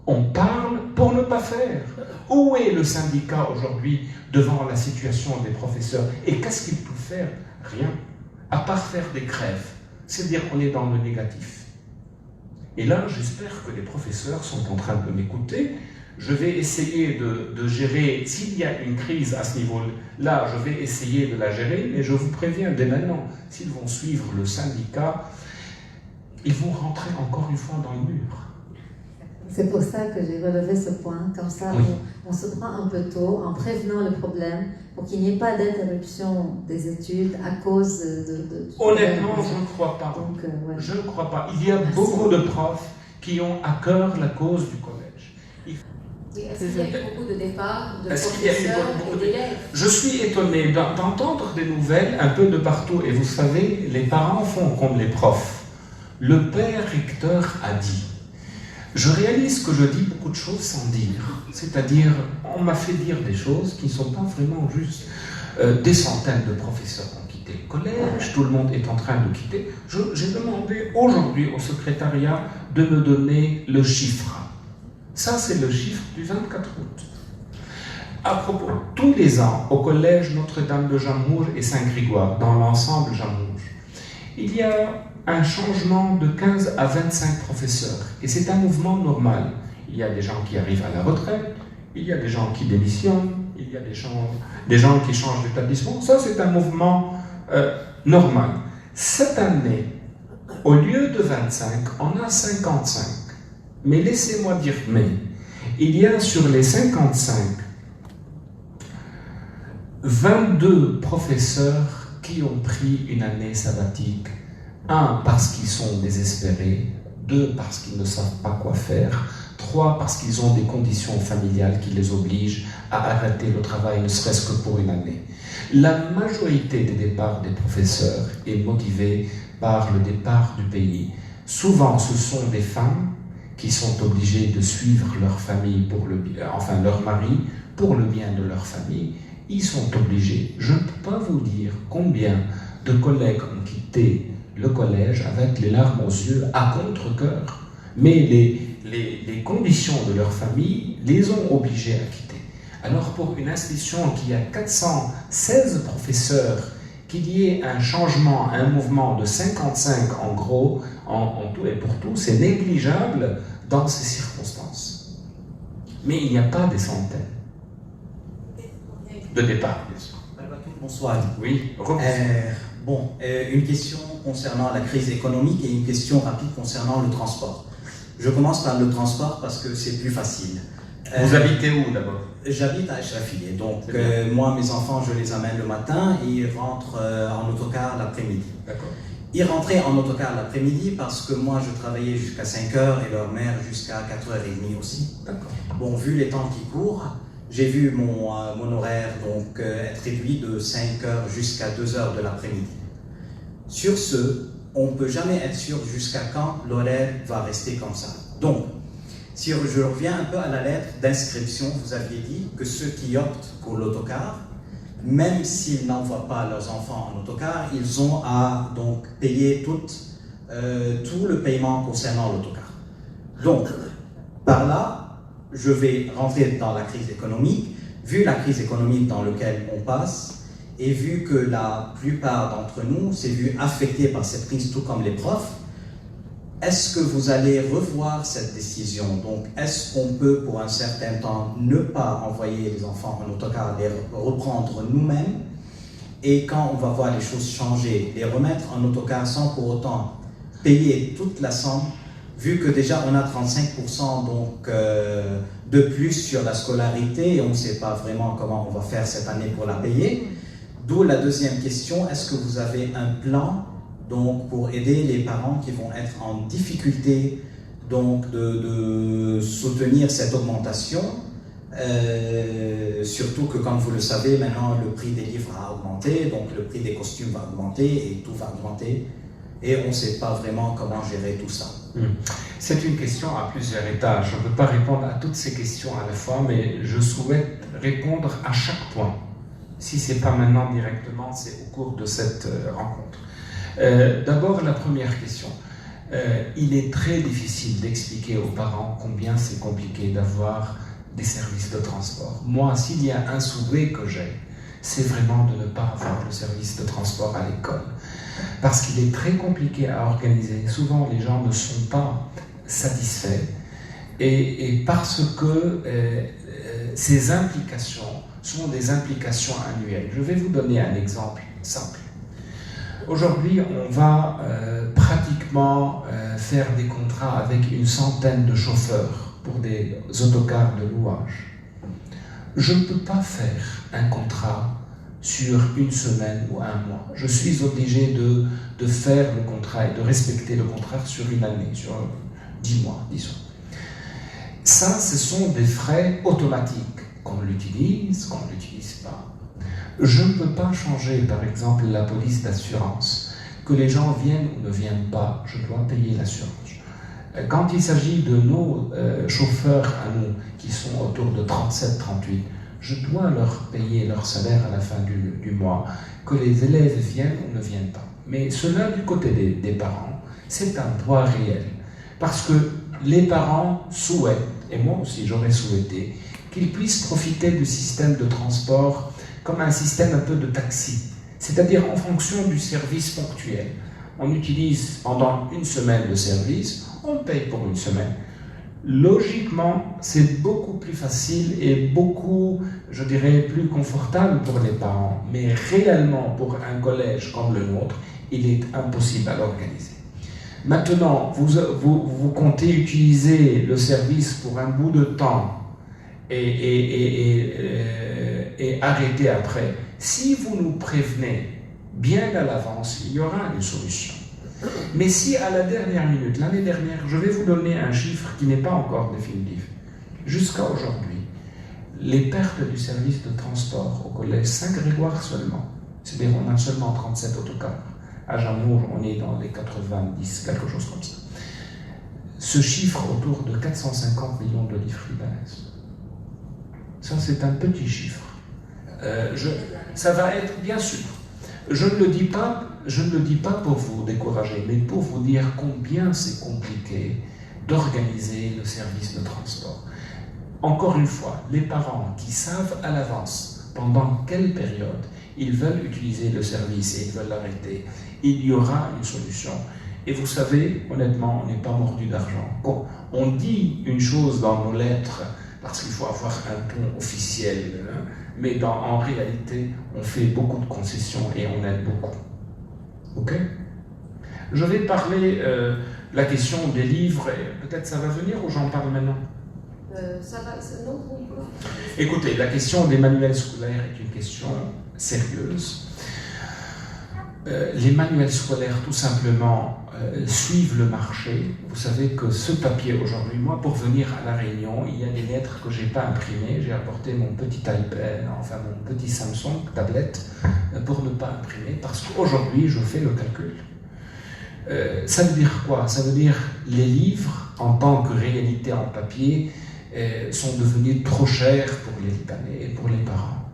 On parle pour ne pas faire. Où est le syndicat aujourd'hui devant la situation des professeurs? Et qu'est-ce qu'il peut faire? Rien. À part faire des grèves. C'est-à-dire qu'on est dans le négatif. Et là, j'espère que les professeurs sont en train de m'écouter. Je vais essayer de gérer, s'il y a une crise à ce niveau-là, je vais essayer de la gérer, mais je vous préviens dès maintenant, s'ils vont suivre le syndicat, ils vont rentrer encore une fois dans le mur. C'est pour ça que j'ai relevé ce point, comme ça Oui. on se prend un peu tôt en prévenant le problème pour qu'il n'y ait pas d'interruption des études à cause de Honnêtement, je ne crois pas. Donc, ouais. Je ne crois pas. Il y a beaucoup de profs qui ont à cœur la cause du collège. Oui, est-ce qu'il y a eu beaucoup de départs de Est-ce qu'il y a eu professeurs beaucoup et d'élèves? Je suis étonné d'entendre des nouvelles un peu de partout. Et vous savez, les parents font comme les profs. Le père recteur a dit. Je réalise que je dis beaucoup de choses sans dire. C'est-à-dire, on m'a fait dire des choses qui ne sont pas vraiment justes. Des centaines de professeurs ont quitté le collège, tout le monde est en train de quitter. J'ai demandé aujourd'hui au secrétariat de me donner le chiffre. Ça, c'est le chiffre du 24 août. À propos, tous les ans, au collège Notre-Dame de Jamour et Saint-Grégoire, dans l'ensemble Jamour, il y a un changement de 15 à 25 professeurs. Et c'est un mouvement normal. Il y a des gens qui arrivent à la retraite, il y a des gens qui démissionnent, il y a des gens qui changent d'établissement. Ça, c'est un mouvement normal. Cette année, au lieu de 25, on a 55. Mais laissez-moi dire, il y a sur les 55, 22 professeurs qui ont pris une année sabbatique. 1, parce qu'ils sont désespérés. 2, parce qu'ils ne savent pas quoi faire. 3, parce qu'ils ont des conditions familiales qui les obligent à arrêter le travail, ne serait-ce que pour une année. La majorité des départs des professeurs est motivée par le départ du pays. Souvent, ce sont des femmes qui sont obligées de suivre leur famille, leur mari, pour le bien de leur famille. Ils sont obligés. Je ne peux pas vous dire combien de collègues ont quitté le collège avec les larmes aux yeux, à contre-cœur. Mais les conditions de leur famille les ont obligés à quitter. Alors pour une institution qui a 416 professeurs, qu'il y ait un changement, un mouvement de 55 en gros, en tout et pour tout, c'est négligeable dans ces circonstances. Mais il n'y a pas des centaines de départs, bien sûr. Bonsoir. Oui, une question concernant la crise économique et une question rapide concernant le transport. Je commence par le transport parce que c'est plus facile. Vous habitez où d'abord? J'habite à Achrafilé, donc moi mes enfants je les amène le matin et ils rentrent en autocar l'après-midi. D'accord. Ils rentraient en autocar l'après-midi parce que moi je travaillais jusqu'à 5 heures et leur mère jusqu'à 4h30 aussi. Bon, vu les temps qui courent, j'ai vu mon horaire donc, être réduit de 5 heures jusqu'à 2 heures de l'après-midi. Sur ce, on ne peut jamais être sûr jusqu'à quand l'horaire va rester comme ça. Donc, si je reviens un peu à la lettre d'inscription, vous aviez dit que ceux qui optent pour l'autocar, même s'ils n'envoient pas leurs enfants en autocar, ils ont à donc, payer tout le paiement concernant l'autocar. Donc, par là, je vais rentrer dans la crise économique. Vu la crise économique dans laquelle on passe, et vu que la plupart d'entre nous s'est vu affectés par cette crise, tout comme les profs, est-ce que vous allez revoir cette décision? Donc, est-ce qu'on peut, pour un certain temps, ne pas envoyer les enfants en autocar, les reprendre nous-mêmes, et quand on va voir les choses changer, les remettre en autocar sans pour autant payer toute la somme, vu que déjà on a 35% donc, de plus sur la scolarité, et on ne sait pas vraiment comment on va faire cette année pour la payer. D'où la deuxième question, est-ce que vous avez un plan donc, pour aider les parents qui vont être en difficulté donc, de soutenir cette augmentation, surtout que comme vous le savez, maintenant le prix des livres a augmenté, donc le prix des costumes va augmenter et tout va augmenter, et on ne sait pas vraiment comment gérer tout ça. C'est une question à plusieurs étages. Je ne peux pas répondre à toutes ces questions à la fois, mais je souhaite répondre à chaque point. Si ce n'est pas maintenant directement, c'est au cours de cette rencontre. D'abord, la première question. Il est très difficile d'expliquer aux parents combien c'est compliqué d'avoir des services de transport. Moi, s'il y a un souhait que j'ai, c'est vraiment de ne pas avoir le service de transport à l'école. Parce qu'il est très compliqué à organiser. Souvent, les gens ne sont pas satisfaits. Et parce que ces implications sont des implications annuelles. Je vais vous donner un exemple simple. Aujourd'hui, on va pratiquement faire des contrats avec une centaine de chauffeurs pour des autocars de louage. Je ne peux pas faire un contrat sur une semaine ou un mois. Je suis obligé de faire le contrat et de respecter le contrat sur une année, sur 10 mois, disons. Ça, ce sont des frais automatiques, qu'on l'utilise, qu'on ne l'utilise pas. Je ne peux pas changer, par exemple, la police d'assurance. Que les gens viennent ou ne viennent pas, je dois payer l'assurance. Quand il s'agit de nos chauffeurs à nous, qui sont autour de 37, 38, je dois leur payer leur salaire à la fin du mois, que les élèves viennent ou ne viennent pas. Mais cela, du côté des parents, c'est un droit réel. Parce que les parents souhaitent, et moi aussi j'aurais souhaité, qu'ils puissent profiter du système de transport comme un système un peu de taxi, c'est-à-dire en fonction du service ponctuel. On utilise pendant une semaine le service, on paye pour une semaine. Logiquement, c'est beaucoup plus facile et beaucoup, je dirais, plus confortable pour les parents. Mais réellement, pour un collège comme le nôtre, il est impossible à l'organiser. Maintenant, vous comptez utiliser le service pour un bout de temps et arrêter après. Si vous nous prévenez bien à l'avance, il y aura une solution. Mais si à la dernière minute, l'année dernière, je vais vous donner un chiffre qui n'est pas encore définitif. Jusqu'à aujourd'hui, les pertes du service de transport au collège Saint-Grégoire seulement, c'est-à-dire on a seulement 37 autocars. À Jamour, on est dans les 90, quelque chose comme ça. Ce chiffre autour de 450 millions de livres libanaises. Ça, c'est un petit chiffre. Ça va être, bien sûr, je ne le dis pas pour vous décourager, mais pour vous dire combien c'est compliqué d'organiser le service de transport. Encore une fois, les parents qui savent à l'avance pendant quelle période ils veulent utiliser le service et ils veulent l'arrêter, il y aura une solution. Et vous savez, honnêtement, on n'est pas mordu d'argent. On dit une chose dans nos lettres, parce qu'il faut avoir un ton officiel, hein, mais en réalité, on fait beaucoup de concessions et on aide beaucoup. Ok? Je vais parler la question des livres, et peut-être ça va venir ou j'en parle maintenant? Ça va, non, Écoutez, la question des manuels scolaires est une question sérieuse. Les manuels scolaires, tout simplement, suivent le marché. Vous savez que ce papier aujourd'hui, moi, pour venir à La Réunion, il y a des lettres que je n'ai pas imprimées. J'ai apporté mon petit iPad, enfin mon petit Samsung tablette, pour ne pas imprimer, parce qu'aujourd'hui, je fais le calcul. Ça veut dire quoi? Ça veut dire les livres, en tant que réalité en papier, sont devenus trop chers pour les Libanais et pour les parents.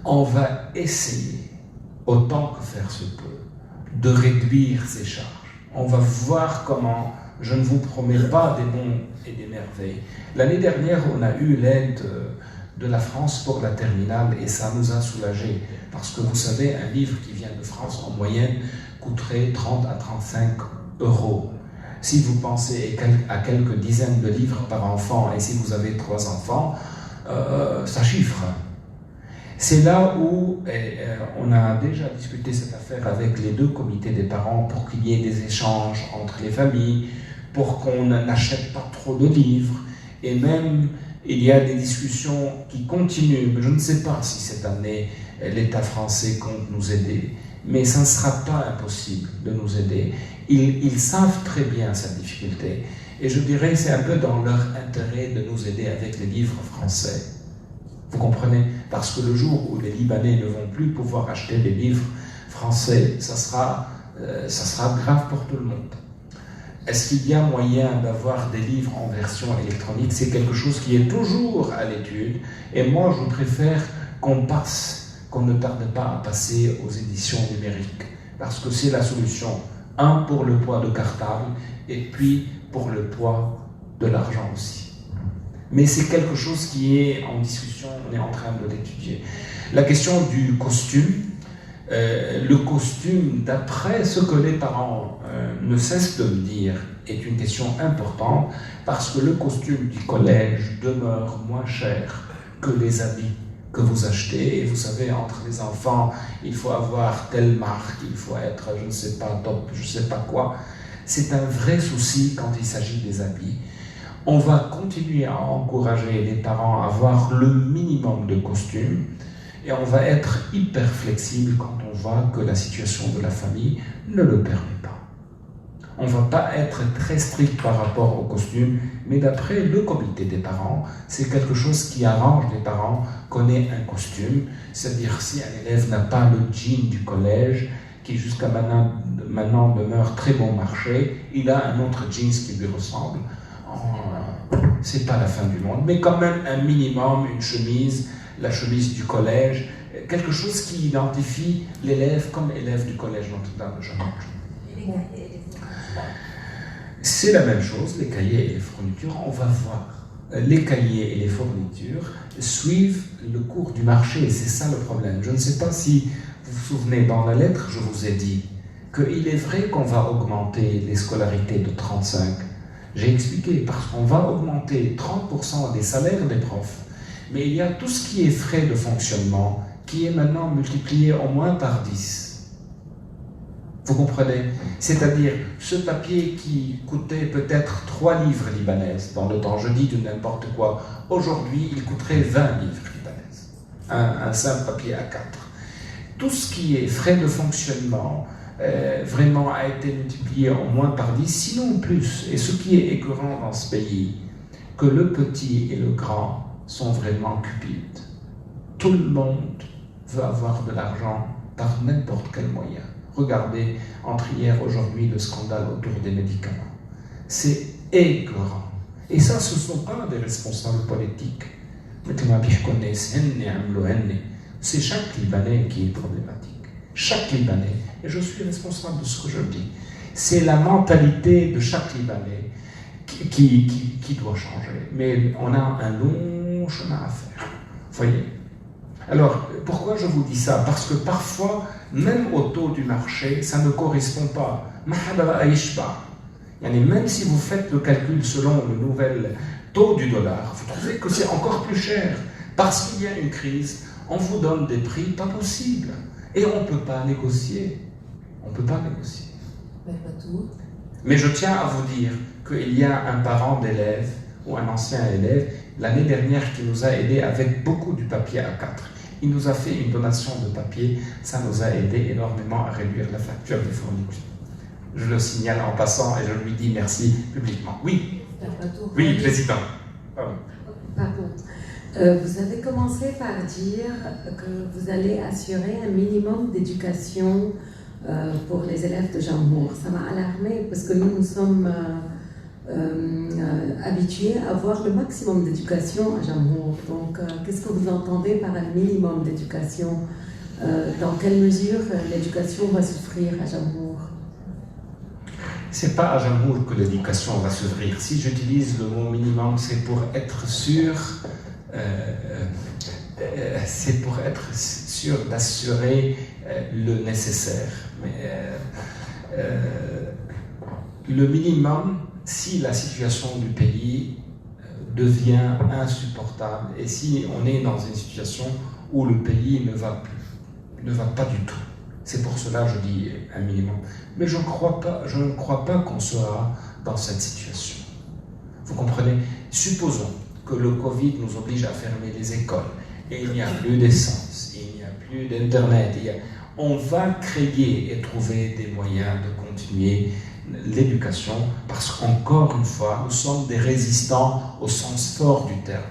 On va essayer, autant que faire se peut, de réduire ces charges. On va voir comment. Je ne vous promets pas des bons et des merveilles. L'année dernière, on a eu l'aide de la France pour la terminale et ça nous a soulagés. Parce que vous savez, un livre qui vient de France, en moyenne, coûterait 30 à 35 euros. Si vous pensez à quelques dizaines de livres par enfant et si vous avez 3 enfants, ça chiffre. C'est là où on a déjà discuté cette affaire avec les 2 comités des parents pour qu'il y ait des échanges entre les familles, pour qu'on n'achète pas trop de livres. Et même, il y a des discussions qui continuent. Mais je ne sais pas si cette année, l'État français compte nous aider. Mais ça ne sera pas impossible de nous aider. Ils savent très bien cette difficulté. Et je dirais que c'est un peu dans leur intérêt de nous aider avec les livres français. Vous comprenez? Parce que le jour où les Libanais ne vont plus pouvoir acheter des livres français, ça sera grave pour tout le monde. Est-ce qu'il y a moyen d'avoir des livres en version électronique? C'est quelque chose qui est toujours à l'étude. Et moi, je préfère qu'on ne tarde pas à passer aux éditions numériques. Parce que c'est la solution. 1 pour le poids de cartable et puis pour le poids de l'argent aussi. Mais c'est quelque chose qui est en discussion, on est en train de l'étudier. La question du costume, le costume, d'après ce que les parents ne cessent de me dire, est une question importante parce que le costume du collège demeure moins cher que les habits que vous achetez. Et vous savez, entre les enfants, il faut avoir telle marque, il faut être, je ne sais pas, top, je ne sais pas quoi. C'est un vrai souci quand il s'agit des habits. On va continuer à encourager les parents à avoir le minimum de costumes et on va être hyper flexible quand on voit que la situation de la famille ne le permet pas. On ne va pas être très strict par rapport aux costumes, mais d'après le comité des parents, c'est quelque chose qui arrange les parents qu'on ait un costume, c'est-à-dire si un élève n'a pas le jean du collège, qui jusqu'à maintenant demeure très bon marché, il a un autre jeans qui lui ressemble. C'est pas la fin du monde, mais quand même un minimum, une chemise, la chemise du collège, quelque chose qui identifie l'élève comme élève du collège Notre-Dame de Jeanne. C'est la même chose, les cahiers et les fournitures, on va voir. Les cahiers et les fournitures suivent le cours du marché, et c'est ça le problème. Je ne sais pas si vous vous souvenez, dans la lettre, je vous ai dit qu'il est vrai qu'on va augmenter les scolarités de 35. J'ai expliqué, parce qu'on va augmenter 30% des salaires des profs, mais il y a tout ce qui est frais de fonctionnement qui est maintenant multiplié au moins par 10. Vous comprenez? C'est-à-dire, ce papier qui coûtait peut-être 3 livres libanaises dans le temps, je dis de n'importe quoi, aujourd'hui il coûterait 20 livres libanaises. Un simple papier A4. Tout ce qui est frais de fonctionnement, vraiment a été multiplié au moins par 10, sinon plus. Et ce qui est écœurant dans ce pays, que le petit et le grand sont vraiment cupides. Tout le monde veut avoir de l'argent par n'importe quel moyen. Regardez, entre hier et aujourd'hui, le scandale autour des médicaments. C'est écœurant. Et ça, ce ne sont pas des responsables politiques. C'est chaque Libanais qui est problématique. Chaque Libanais, et je suis responsable de ce que je dis, c'est la mentalité de chaque Libanais qui doit changer. Mais on a un long chemin à faire. Voyez? Alors, pourquoi je vous dis ça? Parce que parfois, même au taux du marché, ça ne correspond pas. Même si vous faites le calcul selon le nouvel taux du dollar, vous trouvez que c'est encore plus cher. Parce qu'il y a une crise, on vous donne des prix pas possibles. Et on ne peut pas négocier. On ne peut pas négocier. Mais je tiens à vous dire qu'il y a un parent d'élève ou un ancien élève l'année dernière qui nous a aidés avec beaucoup du papier A4. Il nous a fait une donation de papier, ça nous a aidé énormément à réduire la facture des fournitures. Je le signale en passant et je lui dis merci publiquement. Oui, oui, Président. Pardon. Vous avez commencé par dire que vous allez assurer un minimum d'éducation pour les élèves de Jean Moore. Ça m'a alarmée parce que nous sommes habitués à avoir le maximum d'éducation à Jean Moore. Donc, qu'est-ce que vous entendez par un minimum d'éducation? Dans quelle mesure l'éducation va souffrir à Jean Moore? C'est pas à Jean Moore que l'éducation va s'ouvrir. Si j'utilise le mot minimum, c'est pour être sûr, d'assurer le nécessaire. Mais le minimum, si la situation du pays devient insupportable et si on est dans une situation où le pays ne va pas du tout. C'est pour cela que je dis un minimum. Mais je ne crois pas qu'on sera dans cette situation. Vous comprenez? Supposons que le Covid nous oblige à fermer les écoles et il n'y a plus d'essence, il n'y a plus d'Internet. On va créer et trouver des moyens de continuer l'éducation parce qu'encore une fois, nous sommes des résistants au sens fort du terme.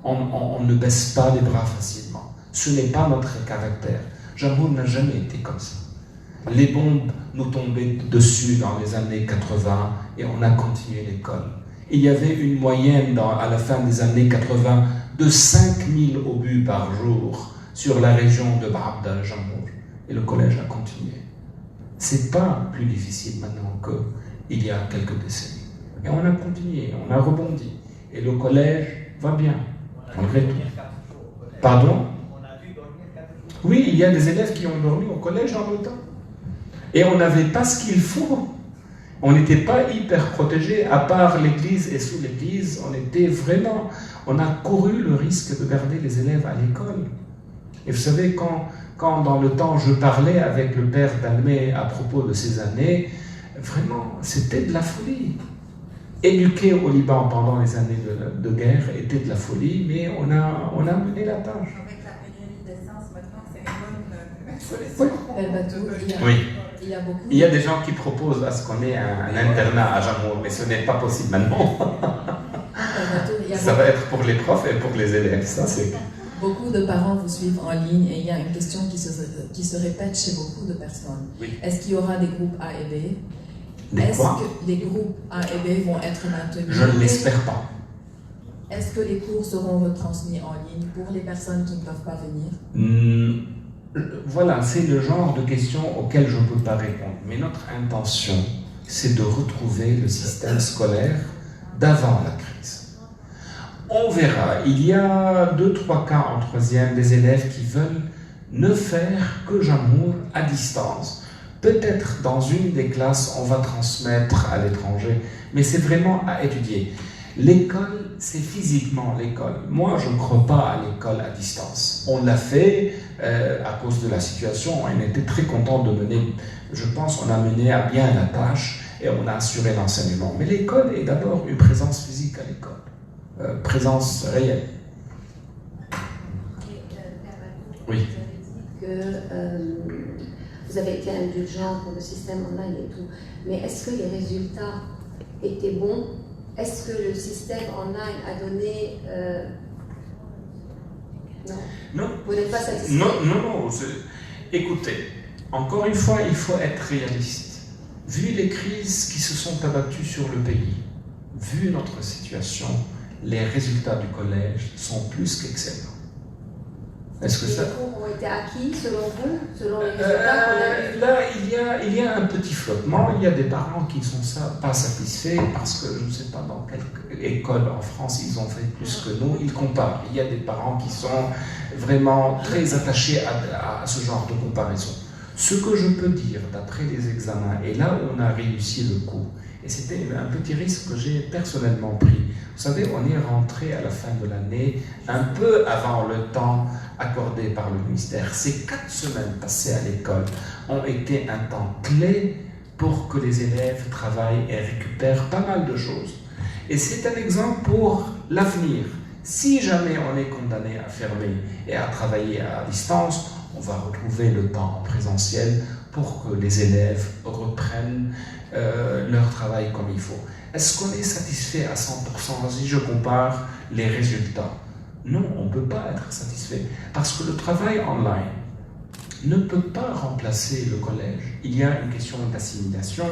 On ne baisse pas les bras facilement. Ce n'est pas notre caractère. Jean Moore n'a jamais été comme ça. Les bombes nous tombaient dessus dans les années 80 et on a continué l'école. Il y avait une moyenne à la fin des années 80 de 5000 obus par jour sur la région de Baabda, Jean Moore. Et le collège a continué. C'est pas plus difficile maintenant qu'il y a quelques décennies. Et on a continué, on a rebondi. Et le collège va bien, malgré tout. Pardon? Oui, il y a des élèves qui ont dormi au collège en même temps. Et on n'avait pas ce qu'il faut. On n'était pas hyper protégés, à part l'église et sous l'église, on a couru le risque de garder les élèves à l'école. Et vous savez, quand dans le temps je parlais avec le père d'Almé à propos de ces années, vraiment, c'était de la folie. Éduquer au Liban pendant les années de guerre était de la folie, mais on a mené la tâche. Avec la pénurie d'essence, maintenant, c'est une bonne solution. Oui. Il y a des gens qui proposent à ce qu'on ait un internat à Jean Moore, mais ce n'est pas possible maintenant. Ça va être pour les profs et pour les élèves, ça c'est... Beaucoup de parents vous suivent en ligne et il y a une question qui se répète chez beaucoup de personnes. Oui. Est-ce qu'il y aura des groupes A et B? Est-ce que les groupes A et B vont être maintenus? Je ne l'espère pas. Est-ce que les cours seront retransmis en ligne pour les personnes qui ne peuvent pas venir? Voilà, c'est le genre de questions auxquelles je ne peux pas répondre. Mais notre intention, c'est de retrouver le système scolaire d'avant la crise. On verra. Il y a 2-3 cas en troisième des élèves qui veulent ne faire que Jean Moore à distance. Peut-être dans une des classes, on va transmettre à l'étranger, mais c'est vraiment à étudier. L'école, c'est physiquement l'école. Moi, je ne crois pas à l'école à distance. On l'a fait à cause de la situation. On était très content de mener, je pense, on a mené à bien la tâche et on a assuré l'enseignement. Mais l'école est d'abord une présence physique à l'école, présence réelle. Oui. Vous avez dit que vous avez été indulgent pour le système online et tout, mais est-ce que les résultats étaient bons? Est-ce que le système online a donné... Non. Vous n'êtes pas satisfait? Non. Écoutez, encore une fois, il faut être réaliste. Vu les crises qui se sont abattues sur le pays, vu notre situation, les résultats du collège sont plus qu'excellents. Est-ce que les cours ont été acquis selon vous, selon les résultats qu'on a vus? Là, il y a un petit flottement. Il y a des parents qui ne sont pas satisfaits parce que je ne sais pas dans quelle école en France ils ont fait plus que nous. Ils comparent. Il y a des parents qui sont vraiment très attachés à ce genre de comparaison. Ce que je peux dire d'après les examens, et là où on a réussi le coup, et c'était un petit risque que j'ai personnellement pris. Vous savez, on est rentré à la fin de l'année un peu avant le temps accordé par le ministère. Ces 4 semaines passées à l'école ont été un temps clé pour que les élèves travaillent et récupèrent pas mal de choses. Et c'est un exemple pour l'avenir. Si jamais on est condamné à fermer et à travailler à distance, on va retrouver le temps en présentiel pour que les élèves reprennent leur travail comme il faut. Est-ce qu'on est satisfait à 100% si je compare les résultats? Non, on ne peut pas être satisfait parce que le travail online ne peut pas remplacer le collège. Il y a une question d'assimilation,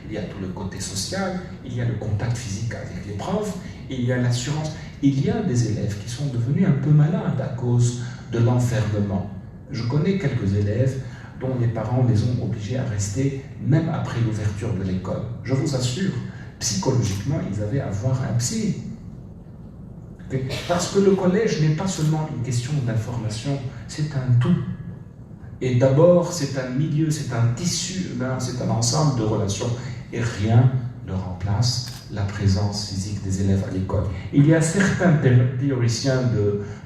il y a tout le côté social, il y a le contact physique avec les profs, il y a l'assurance. Il y a des élèves qui sont devenus un peu malades à cause de l'enfermement. Je connais quelques élèves dont les parents les ont obligés à rester même après l'ouverture de l'école. Je vous assure, psychologiquement, ils avaient à voir un psy. Parce que le collège n'est pas seulement une question d'information, c'est un tout. Et d'abord, c'est un milieu, c'est un tissu humain, c'est un ensemble de relations. Et rien ne remplace la présence physique des élèves à l'école. Il y a certains théoriciens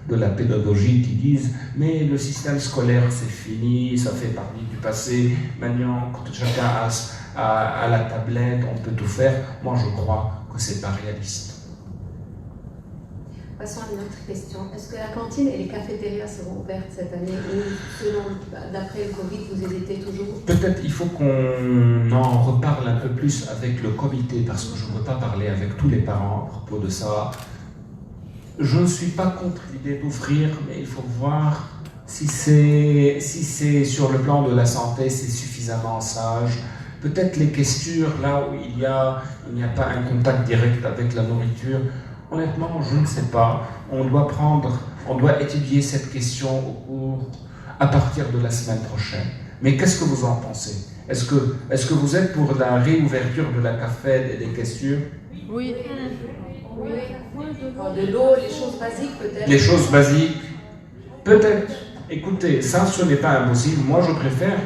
de la pédagogie qui disent « mais le système scolaire, c'est fini, ça fait partie du passé, maintenant, quand chacun a la tablette, on peut tout faire ». Moi, je crois que ce n'est pas réaliste. Passons à une autre question. Est-ce que la cantine et les cafétérias seront ouvertes cette année ou, d'après le Covid, vous hésitez toujours? Peut-être il faut qu'on en reparle un peu plus avec le comité, parce que je ne veux pas parler avec tous les parents à propos de ça. Je ne suis pas contre l'idée d'ouvrir, mais il faut voir si c'est sur le plan de la santé, c'est suffisamment sage. Peut-être les questures, là où il n'y a pas un contact direct avec la nourriture. Honnêtement, je ne sais pas. On doit étudier cette question à partir de la semaine prochaine. Mais qu'est-ce que vous en pensez? Est-ce que vous êtes pour la réouverture de la cafette et des questures? Oui. De l'eau, les choses basiques peut-être. Les choses basiques, peut-être. Écoutez, ça, ce n'est pas impossible. Moi, je préfère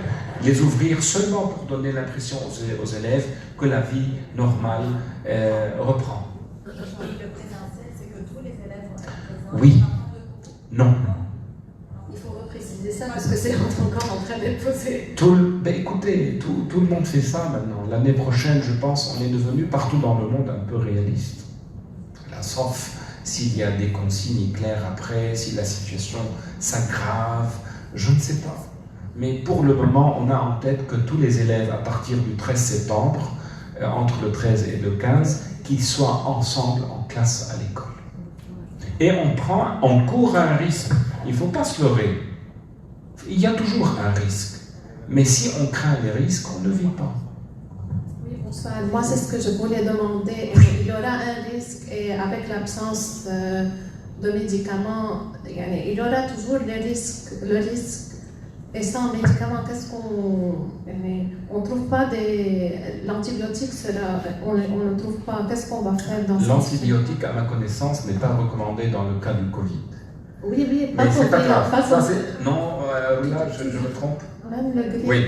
les ouvrir seulement pour donner l'impression aux élèves que la vie normale reprend. Oui. Non. Il faut repréciser ça parce que c'est encore en train d'être posé. Écoutez, tout le monde fait ça maintenant. L'année prochaine, je pense, on est devenu partout dans le monde un peu réaliste. Là, sauf s'il y a des consignes claires après, si la situation s'aggrave, je ne sais pas. Mais pour le moment, on a en tête que tous les élèves, à partir du 13 septembre, entre le 13 et le 15, qu'ils soient ensemble en classe à l'école. Et on court un risque. Il ne faut pas se leurrer. Il y a toujours un risque. Mais si on craint les risques, on ne vit pas. Oui, bonsoir. Moi, c'est ce que je voulais demander. Il y aura un risque et avec l'absence de médicaments, il y aura toujours le risque. Et sans médicaments, qu'est-ce qu'on... On ne trouve pas l'antibiotique, on ne trouve pas. Qu'est-ce qu'on va faire dans ce cas? L'antibiotique, à ma connaissance, n'est pas recommandé dans le cas du Covid. Oui, pas mais pour c'est pas grave. pas Non, là, je me trompe. Même le grippe. Oui,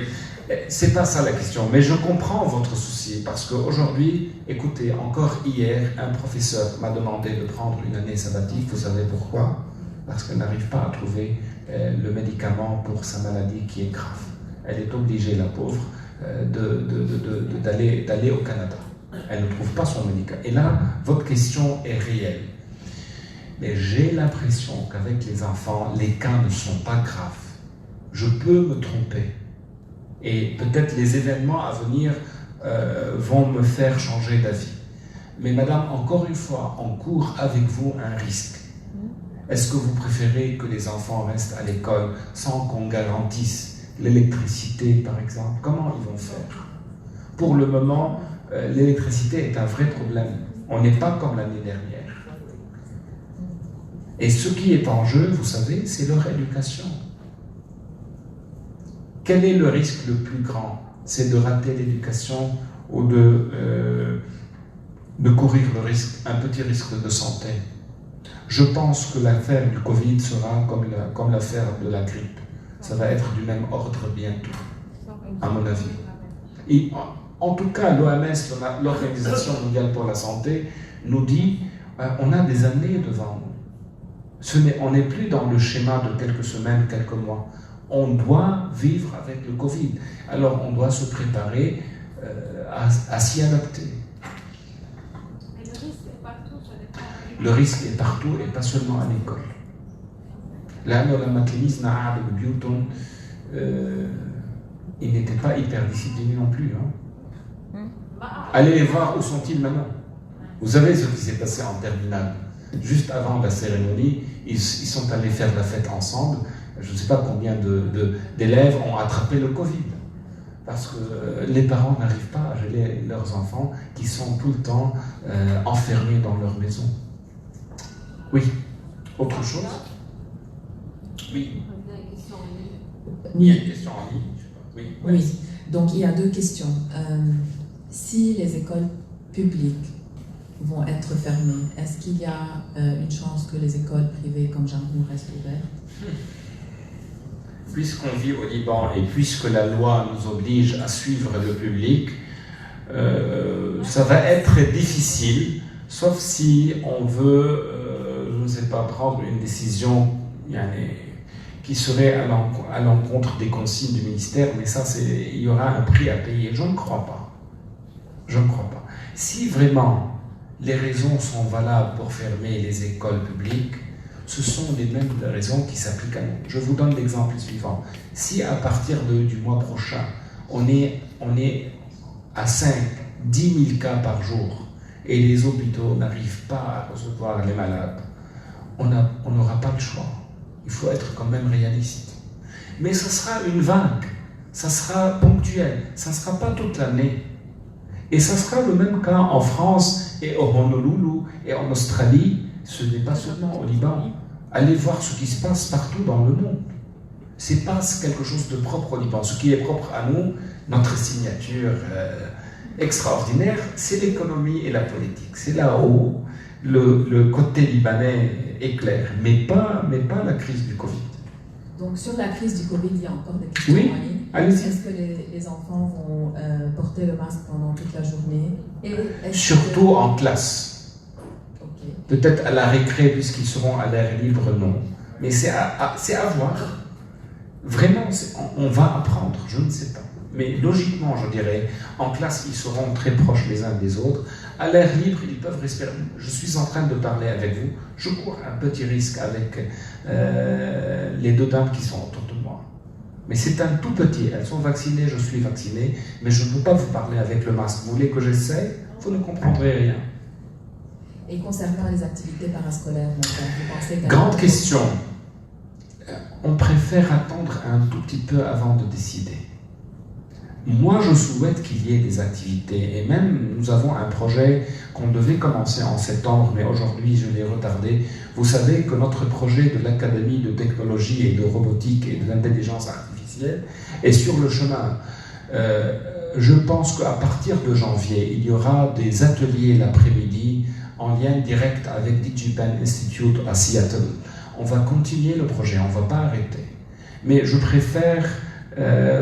c'est pas ça la question. Mais je comprends votre souci, parce qu'aujourd'hui, écoutez, encore hier, un professeur m'a demandé de prendre une année sabbatique. Vous savez pourquoi? Parce qu'elle n'arrive pas à trouver le médicament pour sa maladie qui est grave. Elle est obligée, la pauvre, d'aller au Canada. Elle ne trouve pas son médicament. Et là, votre question est réelle. Mais j'ai l'impression qu'avec les enfants, les cas ne sont pas graves. Je peux me tromper. Et peut-être les événements à venir vont me faire changer d'avis. Mais madame, encore une fois, on court avec vous un risque. Est-ce que vous préférez que les enfants restent à l'école sans qu'on garantisse l'électricité, par exemple? Comment ils vont faire? Pour le moment, l'électricité est un vrai problème. On n'est pas comme l'année dernière. Et ce qui est en jeu, vous savez, c'est leur éducation. Quel est le risque le plus grand? C'est de rater l'éducation ou de courir le risque, un petit risque de santé. Je pense que l'affaire du Covid sera comme l'affaire de la grippe. Ça va être du même ordre bientôt, à mon avis. Et en tout cas, l'OMS, l'Organisation mondiale pour la santé, nous dit on a des années devant nous. On n'est plus dans le schéma de quelques semaines, quelques mois. On doit vivre avec le Covid. Alors on doit se préparer à s'y adapter. le risque est partout et pas seulement à l'école. لأنه لما تلميذنا قعدوا ببيوتهم ils n'étaient pas hyper disciplinés non plus. Allez les voir, où sont-ils maintenant? Vous savez ce qui s'est passé en terminale. Juste avant la cérémonie, ils sont allés faire la fête ensemble. Je ne sais pas combien d'élèves ont attrapé le Covid. Parce que les parents n'arrivent pas à gérer leurs enfants qui sont tout le temps enfermés dans leur maison. Oui. Autre chose? Oui. Il y a une question en ligne. Oui. Oui. Donc il y a deux questions. Si les écoles publiques vont être fermées, est-ce qu'il y a une chance que les écoles privées comme Jarmour restent ouvertes? Puisqu'on vit au Liban et puisque la loi nous oblige à suivre le public, ça va être difficile, sauf si on veut, je ne sais pas, prendre une décision qui serait à l'encontre des consignes du ministère, mais ça, il y aura un prix à payer. Je ne crois pas. Je ne crois pas. Si vraiment les raisons sont valables pour fermer les écoles publiques, ce sont les mêmes raisons qui s'appliquent à nous. Je vous donne l'exemple suivant. Si à partir du mois prochain, on est à 5, 10 000 cas par jour et les hôpitaux n'arrivent pas à recevoir les malades, on n'aura pas le choix. Il faut être quand même réaliste. Mais ça sera une vague, ça sera ponctuel, ça ne sera pas toute l'année. Et ça sera le même cas en France et au Honolulu et en Australie. Ce n'est pas seulement au Liban. Allez voir ce qui se passe partout dans le monde. C'est pas quelque chose de propre au Liban. Ce qui est propre à nous, notre signature extraordinaire, c'est l'économie et la politique. C'est là où le côté libanais est clair, mais pas la crise du Covid. Donc sur la crise du Covid, il y a encore des questions oui, en ligne. Allez-y. Est-ce que les enfants vont porter le masque pendant toute la journée? Surtout en classe. Okay. Peut-être à la récré, puisqu'ils seront à l'air libre, non. Mais c'est à voir. Vraiment, on va apprendre, je ne sais pas. Mais logiquement, je dirais, en classe, ils seront très proches les uns des autres. À l'air libre, ils peuvent respirer. Je suis en train de parler avec vous. Je cours un petit risque avec les deux dames qui sont autour de moi. Mais c'est un tout petit. Elles sont vaccinées, je suis vacciné, mais je ne peux pas vous parler avec le masque. Vous voulez que j'essaye? Vous ne comprendrez rien. Et concernant les activités parascolaires, vous pensez qu'à... Grande question. On préfère attendre un tout petit peu avant de décider. Moi, je souhaite qu'il y ait des activités. Et même, nous avons un projet qu'on devait commencer en septembre, mais aujourd'hui, je l'ai retardé. Vous savez que notre projet de l'Académie de technologie et de robotique et de l'intelligence artificielle est sur le chemin. Je pense qu'à partir de janvier, il y aura des ateliers l'après-midi en lien direct avec DigiPen Institute à Seattle. On va continuer le projet, on ne va pas arrêter. Mais je préfère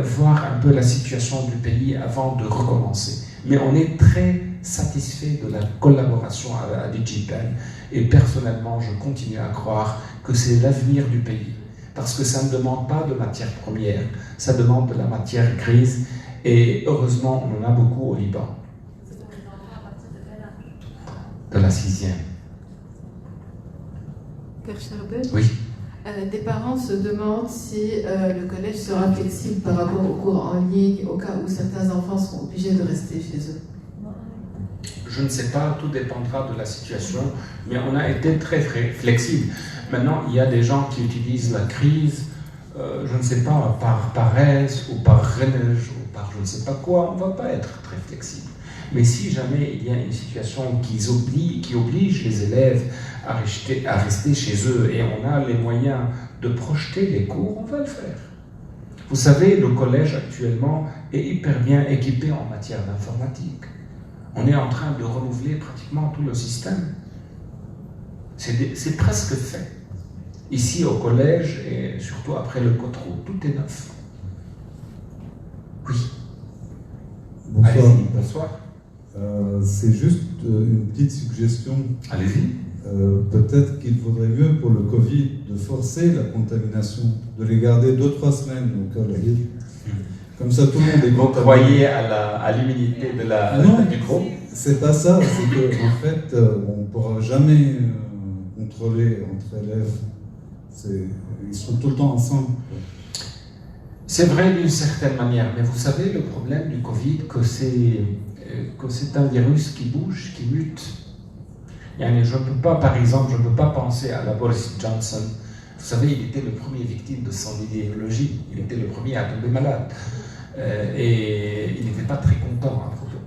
voir un peu la situation du pays avant de recommencer. Mais on est très satisfait de la collaboration à DigiPen et personnellement, je continue à croire que c'est l'avenir du pays. Parce que ça ne demande pas de matière première, ça demande de la matière grise et heureusement, on en a beaucoup au Liban. De la 6e. Oui. Des parents se demandent si le collège sera flexible par rapport aux cours en ligne au cas où certains enfants seront obligés de rester chez eux. Je ne sais pas, tout dépendra de la situation, mais on a été très flexible. Maintenant, il y a des gens qui utilisent la crise, je ne sais pas, par paresse ou par renage ou par je ne sais pas quoi, on ne va pas être très flexible. Mais si jamais il y a une situation qui oblige les élèves à rester chez eux et on a les moyens de projeter les cours, on va le faire. Vous savez, le collège actuellement est hyper bien équipé en matière d'informatique. On est en train de renouveler pratiquement tout le système. C'est presque fait. Ici au collège et surtout après le Cotreau, tout est neuf. Oui. Bonsoir. Allez-y, bonsoir. C'est juste une petite suggestion. Allez-y. Peut-être qu'il vaudrait mieux pour le Covid de forcer la contamination, de les garder 2-3 semaines au cœur de la ville. Comme ça, tout le monde est Vous contaminé. croyez à l'immunité du groupe? C'est pas ça. C'est qu'en fait, on ne pourra jamais contrôler entre élèves. Ils sont tout le temps ensemble. C'est vrai d'une certaine manière, mais vous savez, le problème du Covid, que c'est un virus qui bouge, qui mute. Je ne peux pas, par exemple, penser à la Boris Johnson. Vous savez, il était le premier victime de son idéologie. Il était le premier à tomber malade. Et il n'était pas très content à propos.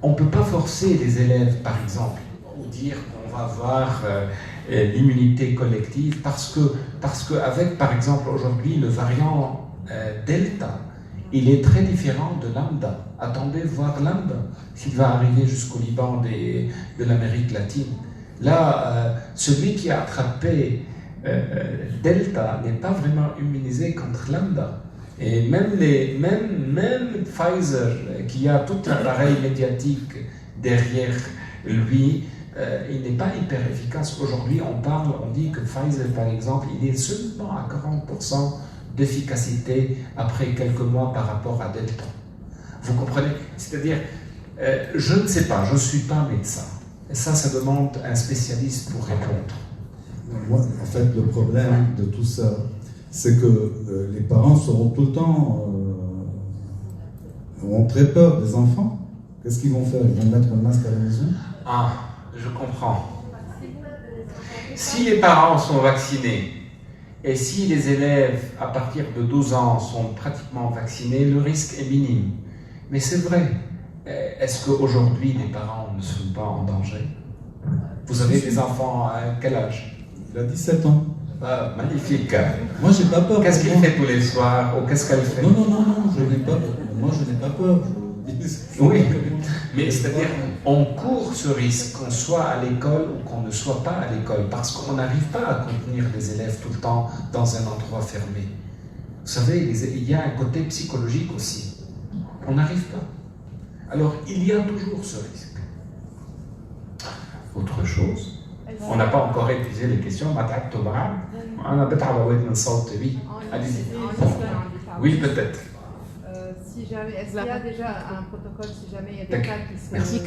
On ne peut pas forcer les élèves, par exemple, ou dire qu'on va avoir l'immunité collective parce que avec, par exemple, aujourd'hui, le variant Delta, il est très différent de Lambda. Attendez voir Lambda, s'il va arriver jusqu'au Liban de l'Amérique latine. Là, celui qui a attrapé Delta n'est pas vraiment immunisé contre Lambda. Et même Pfizer, qui a tout un appareil médiatique derrière lui, il n'est pas hyper efficace. Aujourd'hui, on dit que Pfizer, par exemple, il est seulement à 40% d'efficacité après quelques mois par rapport à Delta. Vous comprenez? C'est-à-dire, je ne sais pas, je ne suis pas médecin. Et ça demande un spécialiste pour répondre. Moi, en fait, le problème de tout ça, c'est que les parents seront tout le temps auront très peur des enfants. Qu'est-ce qu'ils vont faire? Ils vont mettre un masque à la maison? Ah, je comprends. Si les parents sont vaccinés et si les élèves à partir de 12 ans sont pratiquement vaccinés, le risque est minime. Mais c'est vrai. Est-ce qu'aujourd'hui les parents ne sont pas en danger? Vous avez des enfants à quel âge? Il a 17 ans. Ah, magnifique. Moi, j'ai pas peur. Qu'est-ce qu'il fait tous les soirs ou qu'est-ce qu'elle fait? Non, je n'ai pas peur. Moi, je n'ai pas peur. Oui, mais c'est-à-dire, on court ce risque qu'on soit à l'école ou qu'on ne soit pas à l'école, parce qu'on n'arrive pas à contenir les élèves tout le temps dans un endroit fermé. Vous savez, il y a un côté psychologique aussi. On n'arrive pas. Alors, il y a toujours ce risque. Autre chose? On n'a pas encore épuisé les questions. Allez-y. Oui, peut-être. Est-ce qu'il y a déjà un protocole si jamais il y a des cas qui se... Merci.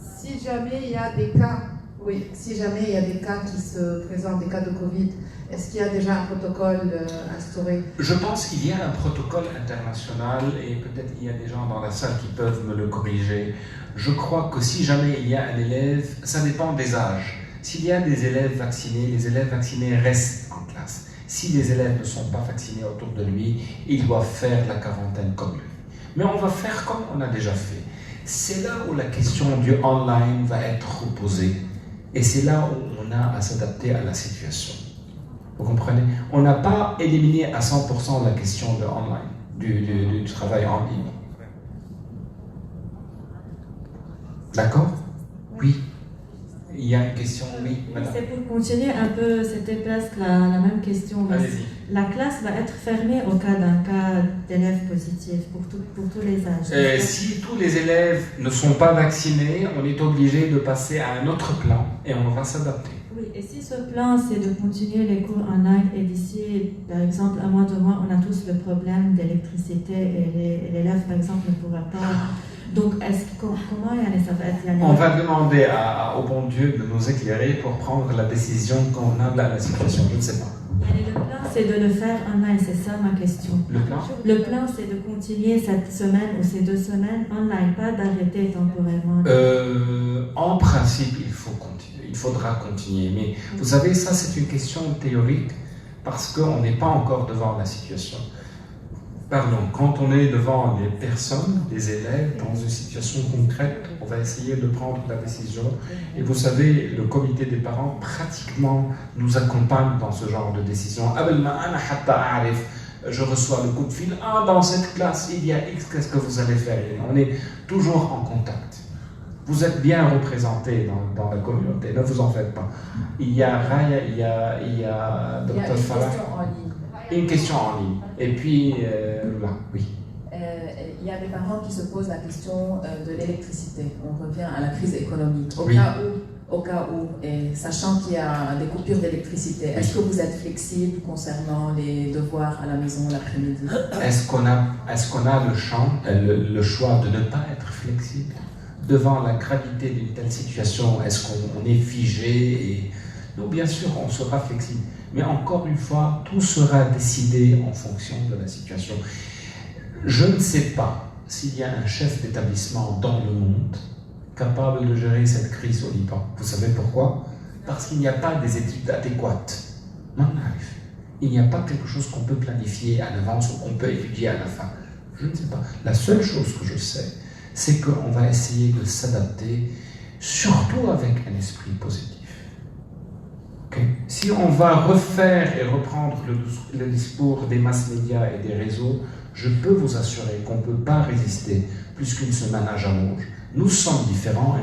Si jamais il y a des cas, oui, si jamais il y a des cas qui se présentent, des cas de Covid, est-ce qu'il y a déjà un protocole instauré? Je pense qu'il y a un protocole international et peut-être il y a des gens dans la salle qui peuvent me le corriger. Je crois que si jamais il y a un élève, ça dépend des âges. S'il y a des élèves vaccinés, les élèves vaccinés restent en classe. Si les élèves ne sont pas vaccinés autour de lui, ils doivent faire la quarantaine comme lui. Mais on va faire comme on a déjà fait. C'est là où la question du online va être posée. Et c'est là où on a à s'adapter à la situation. Vous comprenez? On n'a pas éliminé à 100% la question de online, du travail en ligne. D'accord? Oui. Il y a une question, oui, madame. C'est pour continuer un peu, c'était presque la même question. Allez-y. La classe va être fermée au cas d'un cas d'élève positif pour tous les âges. Si tous les élèves ne sont pas vaccinés, on est obligé de passer à un autre plan et on va s'adapter. Oui, et si ce plan c'est de continuer les cours en ligne et d'ici, par exemple, 1 mois, 2 mois, on a tous le problème d'électricité et l'élève, par exemple, ne pourra pas. Donc, comment ça va être? On va demander au bon Dieu de nous éclairer pour prendre la décision convenable à la situation. Je ne sais pas. Le plan, c'est de le faire online, c'est ça ma question. Le plan? Le plan, c'est de continuer cette semaine ou ces 2 semaines online, pas d'arrêter temporairement. En principe, il faut continuer. Il faudra continuer. Mais vous savez, ça, c'est une question théorique parce qu'on n'est pas encore devant la situation. Pardon, quand on est devant des personnes, des élèves, dans une situation concrète, on va essayer de prendre la décision. Et vous savez, le comité des parents, pratiquement, nous accompagne dans ce genre de décision. Je reçois le coup de fil, dans cette classe, il y a X, qu'est-ce que vous allez faire? Et on est toujours en contact. Vous êtes bien représentés dans la communauté, ne vous en faites pas. Il y a Raya, il y a Dr. Farah. Une question en ligne. Et puis, là, oui. Il y a des parents qui se posent la question de l'électricité. On revient à la crise économique. Au cas où, et sachant qu'il y a des coupures d'électricité, est-ce que vous êtes flexible concernant les devoirs à la maison l'après-midi? Est-ce qu'on a le choix de ne pas être flexible? devant la gravité d'une telle situation, est-ce qu'on est figé et... Non, bien sûr, on sera flexible. Mais encore une fois, tout sera décidé en fonction de la situation. Je ne sais pas s'il y a un chef d'établissement dans le monde capable de gérer cette crise au Liban. Vous savez pourquoi? Parce qu'il n'y a pas des études adéquates. Non, il n'y a pas quelque chose qu'on peut planifier à l'avance ou qu'on peut étudier à la fin. Je ne sais pas. La seule chose que je sais, c'est qu'on va essayer de s'adapter, surtout avec un esprit positif. Okay? Si on va refaire et reprendre le discours des masses médias et des réseaux, je peux vous assurer qu'on ne peut pas résister plus qu'une semaine à Jamour. Nous sommes différents et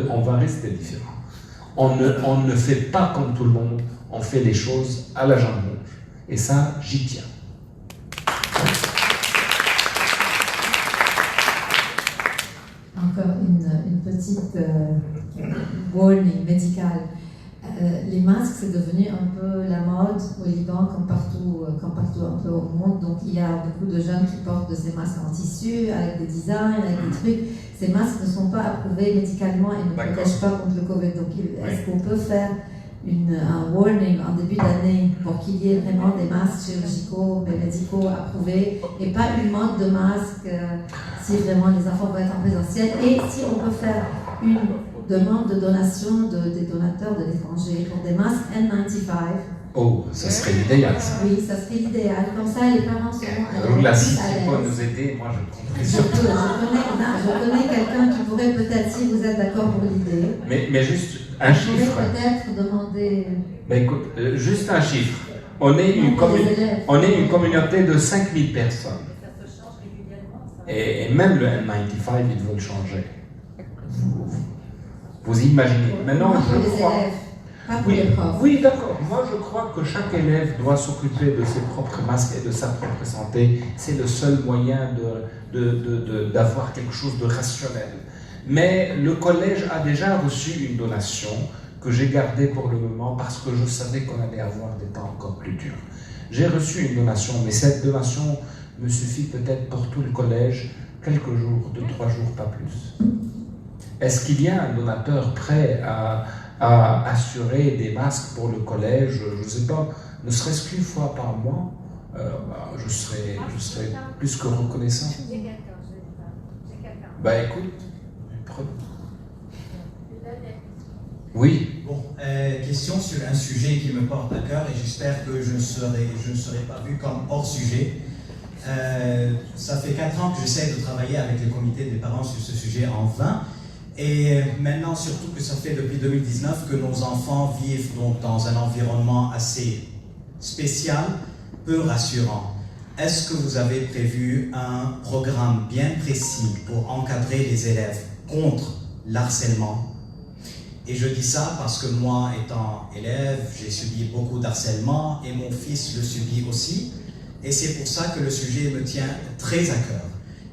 on va rester différents. On ne fait pas comme tout le monde, on fait les choses à la Jamour. Et ça, j'y tiens. Encore une petite warning médicale. Les masques, c'est devenu un peu la mode au Liban, comme partout un peu au monde. Donc, il y a beaucoup de jeunes qui portent de ces masques en tissu, avec des designs, avec des trucs. Ces masques ne sont pas approuvés médicalement et ne protègent pas contre le Covid. Donc, est-ce qu'on peut faire un warning en début d'année pour qu'il y ait vraiment des masques chirurgicaux, médicaux approuvés et pas une mode de masques si vraiment les enfants vont être en présentiel? Et si on peut faire une demande de donation des donateurs de l'étranger pour des masques N95. Oh, ça serait l'idéal, ça. Oui, ça serait l'idéal. Comme ça, les parents seront là, si tu peux nous aider, moi je prendrai surtout. Je connais quelqu'un qui pourrait peut-être, si vous êtes d'accord pour l'idée. Mais juste un chiffre. Je pourrais peut-être demander. Mais écoute, juste un chiffre. On est une communauté de 5000 personnes. Et même le N95, ils veulent changer. Vous imaginez. Maintenant, je crois... Oui, d'accord. Moi, je crois que chaque élève doit s'occuper de ses propres masques et de sa propre santé. C'est le seul moyen d'avoir quelque chose de rationnel. Mais le collège a déjà reçu une donation que j'ai gardée pour le moment parce que je savais qu'on allait avoir des temps encore plus durs. J'ai reçu une donation, mais cette donation me suffit peut-être pour tout le collège, quelques jours, 2-3 jours, pas plus. Est-ce qu'il y a un donateur prêt à assurer des masques pour le collège? Je ne sais pas, ne serait-ce qu'une fois par mois, je serais plus que reconnaissant. J'ai quelqu'un. Bah écoute, oui. Bon, question sur un sujet qui me porte à cœur et j'espère que je ne serai pas vu comme hors sujet. Ça fait 4 ans que j'essaie de travailler avec le comité des parents sur ce sujet en vain. Et maintenant, surtout que ça fait depuis 2019 que nos enfants vivent donc dans un environnement assez spécial, peu rassurant. Est-ce que vous avez prévu un programme bien précis pour encadrer les élèves contre l'harcèlement? Et je dis ça parce que moi, étant élève, j'ai subi beaucoup d'harcèlement et mon fils le subit aussi. Et c'est pour ça que le sujet me tient très à cœur.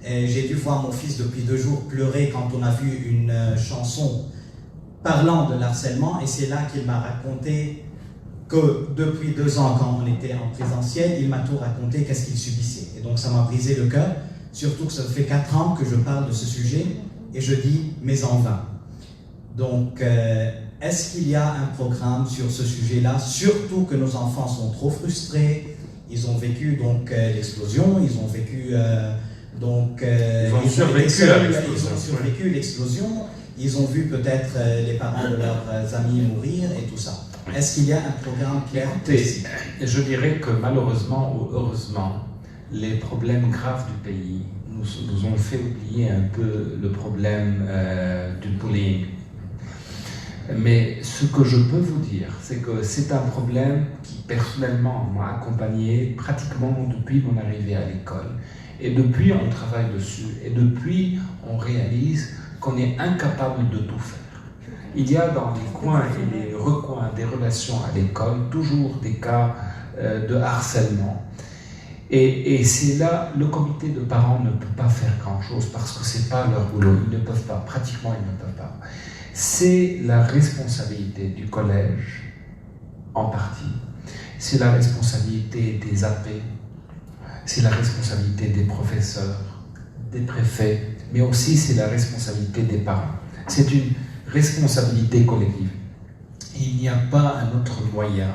J'ai dû voir mon fils depuis 2 jours pleurer quand on a vu une chanson parlant de l'harcèlement et c'est là qu'il m'a raconté que depuis 2 ans, quand on était en présentiel, il m'a tout raconté, qu'est-ce qu'il subissait. Et donc ça m'a brisé le cœur, surtout que ça fait 4 ans que je parle de ce sujet et je dis mais en vain. Donc est-ce qu'il y a un programme sur ce sujet-là, surtout que nos enfants sont trop frustrés, ils ont vécu donc l'explosion, ils ont vécu... ils ont survécu l'explosion, ils ont vu peut-être les parents de leurs amis mourir et tout ça. Est-ce qu'il y a un programme clair? Je dirais que malheureusement ou heureusement, les problèmes graves du pays nous ont fait oublier un peu le problème du bullying. Mais ce que je peux vous dire, c'est que c'est un problème qui personnellement m'a accompagné pratiquement depuis mon arrivée à l'école. Et depuis, on travaille dessus. Et depuis, on réalise qu'on est incapable de tout faire. Il y a dans les coins et les recoins des relations à l'école toujours des cas de harcèlement. Et c'est là, le comité de parents ne peut pas faire grand-chose parce que ce n'est pas leur boulot. Ils ne peuvent pas, pratiquement ils ne peuvent pas. C'est la responsabilité du collège, en partie. C'est la responsabilité des AP. C'est la responsabilité des professeurs, des préfets, mais aussi c'est la responsabilité des parents. C'est une responsabilité collective. Il n'y a pas un autre moyen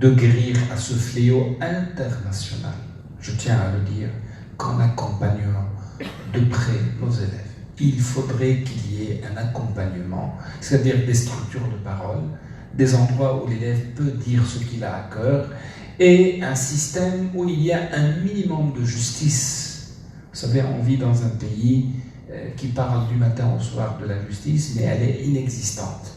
de guérir à ce fléau international, je tiens à le dire, qu'en accompagnant de près nos élèves. Il faudrait qu'il y ait un accompagnement, c'est-à-dire des structures de parole, des endroits où l'élève peut dire ce qu'il a à cœur, et un système où il y a un minimum de justice. Vous savez, on vit dans un pays qui parle du matin au soir de la justice, mais elle est inexistante.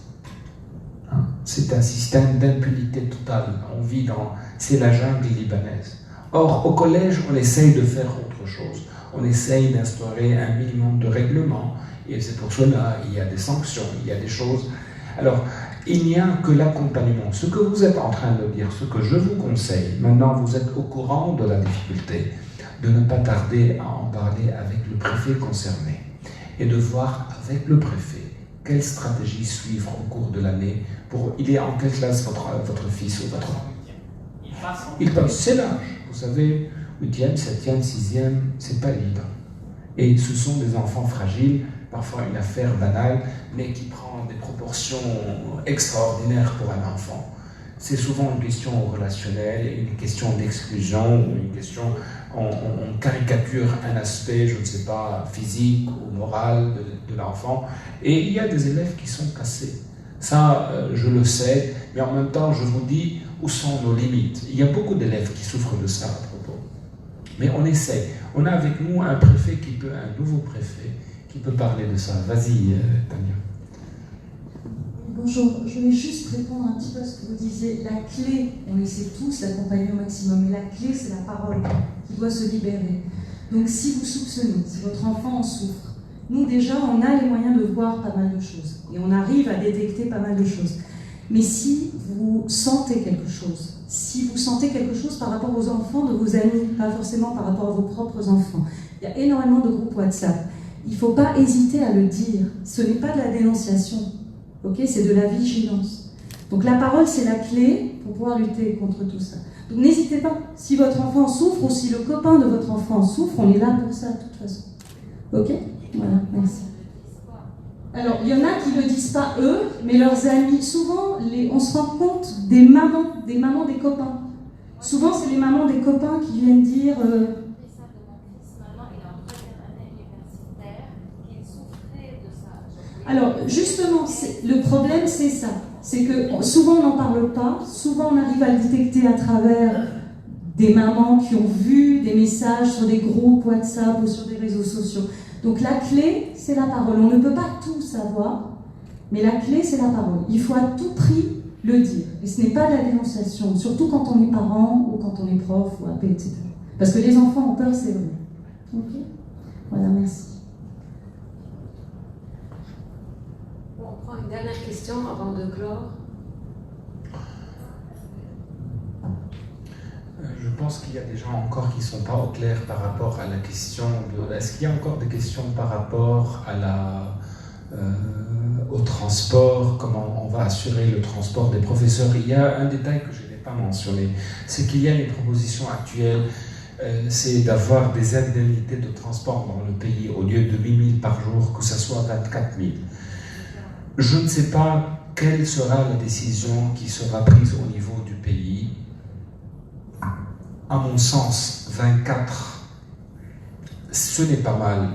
Hein? C'est un système d'impunité totale. On vit dans... C'est la jungle libanaise. Or, au collège, on essaye de faire autre chose. On essaye d'instaurer un minimum de règlements, et c'est pour cela qu'il y a des sanctions, il y a des choses. Alors, il n'y a que l'accompagnement. Ce que vous êtes en train de dire, ce que je vous conseille, maintenant vous êtes au courant de la difficulté, de ne pas tarder à en parler avec le préfet concerné et de voir avec le préfet quelle stratégie suivre au cours de l'année. Il est en quelle classe votre fils ou votre... Il passe, c'est l'âge, vous savez, 8e, 7e, 6e, c'est pas libre. Et ce sont des enfants fragiles, parfois une affaire banale, mais qui prend des proportions extraordinaires pour un enfant. C'est souvent une question relationnelle, une question d'exclusion, ou une question, on caricature un aspect, je ne sais pas, physique ou moral de l'enfant, et il y a des élèves qui sont cassés. Ça, je le sais, mais en même temps, je vous dis où sont nos limites. Il y a beaucoup d'élèves qui souffrent de ça à propos. Mais on essaie. On a avec nous un préfet un nouveau préfet, qui peut parler de ça. Vas-y, Tania. Bonjour, je voulais juste répondre un petit peu à ce que vous disiez. La clé, on le sait tous, l'accompagner au maximum, mais la clé, c'est la parole qui doit se libérer. Donc si vous soupçonnez, si votre enfant en souffre, nous déjà, on a les moyens de voir pas mal de choses, et on arrive à détecter pas mal de choses. Mais si vous sentez quelque chose, par rapport aux enfants de vos amis, pas forcément par rapport à vos propres enfants, il y a énormément de groupes WhatsApp. Il ne faut pas hésiter à le dire. Ce n'est pas de la dénonciation, okay, c'est de la vigilance. Donc la parole, c'est la clé pour pouvoir lutter contre tout ça. Donc n'hésitez pas. Si votre enfant souffre ou si le copain de votre enfant souffre, on est là pour ça de toute façon. Ok ? Voilà, merci. Alors, il y en a qui ne le disent pas eux, mais leurs amis. Souvent, on se rend compte des mamans des copains. Souvent, c'est les mamans des copains qui viennent dire... Alors, justement, le problème, c'est ça. C'est que souvent, on n'en parle pas. Souvent, on arrive à le détecter à travers des mamans qui ont vu des messages sur des groupes WhatsApp ou sur des réseaux sociaux. Donc, la clé, c'est la parole. On ne peut pas tout savoir, mais la clé, c'est la parole. Il faut à tout prix le dire. Et ce n'est pas de la dénonciation, surtout quand on est parent ou quand on est prof ou AP, etc. Parce que les enfants ont peur, c'est vrai. Ok ? Voilà, merci. On prend une dernière question avant de clore. Je pense qu'il y a des gens encore qui ne sont pas au clair par rapport à la question de... Est-ce qu'il y a encore des questions par rapport à au transport, comment on va assurer le transport des professeurs? Il y a un détail que je n'ai pas mentionné, c'est qu'il y a une proposition actuelle, c'est d'avoir des indemnités de transport dans le pays, au lieu de 8 000 par jour, que ce soit 24 000. Je ne sais pas quelle sera la décision qui sera prise au niveau du pays. À mon sens, 24, ce n'est pas mal,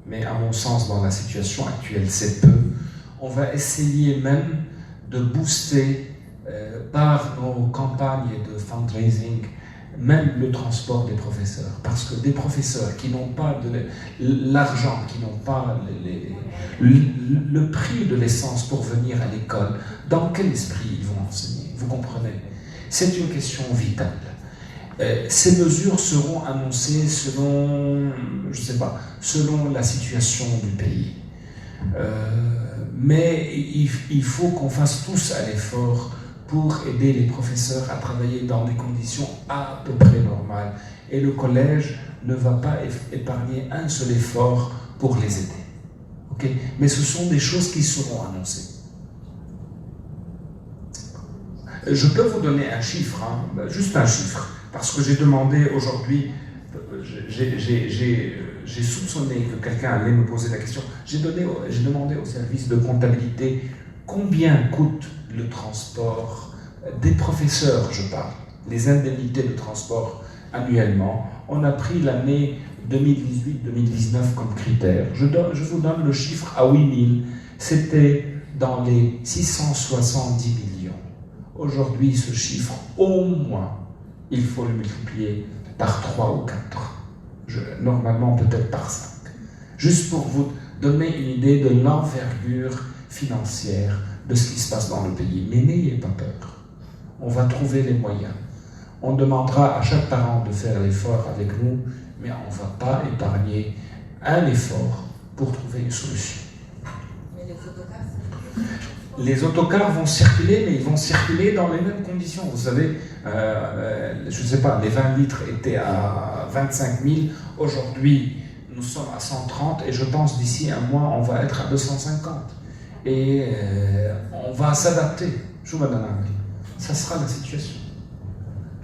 mais à mon sens, dans la situation actuelle, c'est peu. On va essayer même de booster par nos campagnes de fundraising, même le transport des professeurs. Parce que des professeurs qui n'ont pas l'argent, qui n'ont pas le prix de l'essence pour venir à l'école, dans quel esprit ils vont enseigner? Vous comprenez? C'est une question vitale. Ces mesures seront annoncées selon, je sais pas, selon la situation du pays. Mais il faut qu'on fasse tous à l'effort pour aider les professeurs à travailler dans des conditions à peu près normales. Et le collège ne va pas épargner un seul effort pour les aider. Okay? Mais ce sont des choses qui seront annoncées. Je peux vous donner un chiffre, hein, juste un chiffre. Parce que j'ai demandé aujourd'hui, j'ai soupçonné que quelqu'un allait me poser la question. J'ai demandé au service de comptabilité combien coûte le transport des professeurs, je parle, les indemnités de transport annuellement. On a pris l'année 2018-2019 comme critère. Je vous donne le chiffre à 8000. C'était dans les 670 millions. Aujourd'hui, ce chiffre, au moins, il faut le multiplier par 3 ou 4. Normalement, peut-être par 5. Juste pour vous donner une idée de l'envergure financière de ce qui se passe dans le pays. Mais n'ayez pas peur. On va trouver les moyens. On demandera à chaque parent de faire l'effort avec nous, mais on ne va pas épargner un effort pour trouver une solution. Les autocars vont circuler, mais ils vont circuler dans les mêmes conditions. Vous savez, je ne sais pas, les 20 litres étaient à 25 000. Aujourd'hui, nous sommes à 130 et je pense d'ici un mois, on va être à 250. Et on va s'adapter. Ça sera la situation.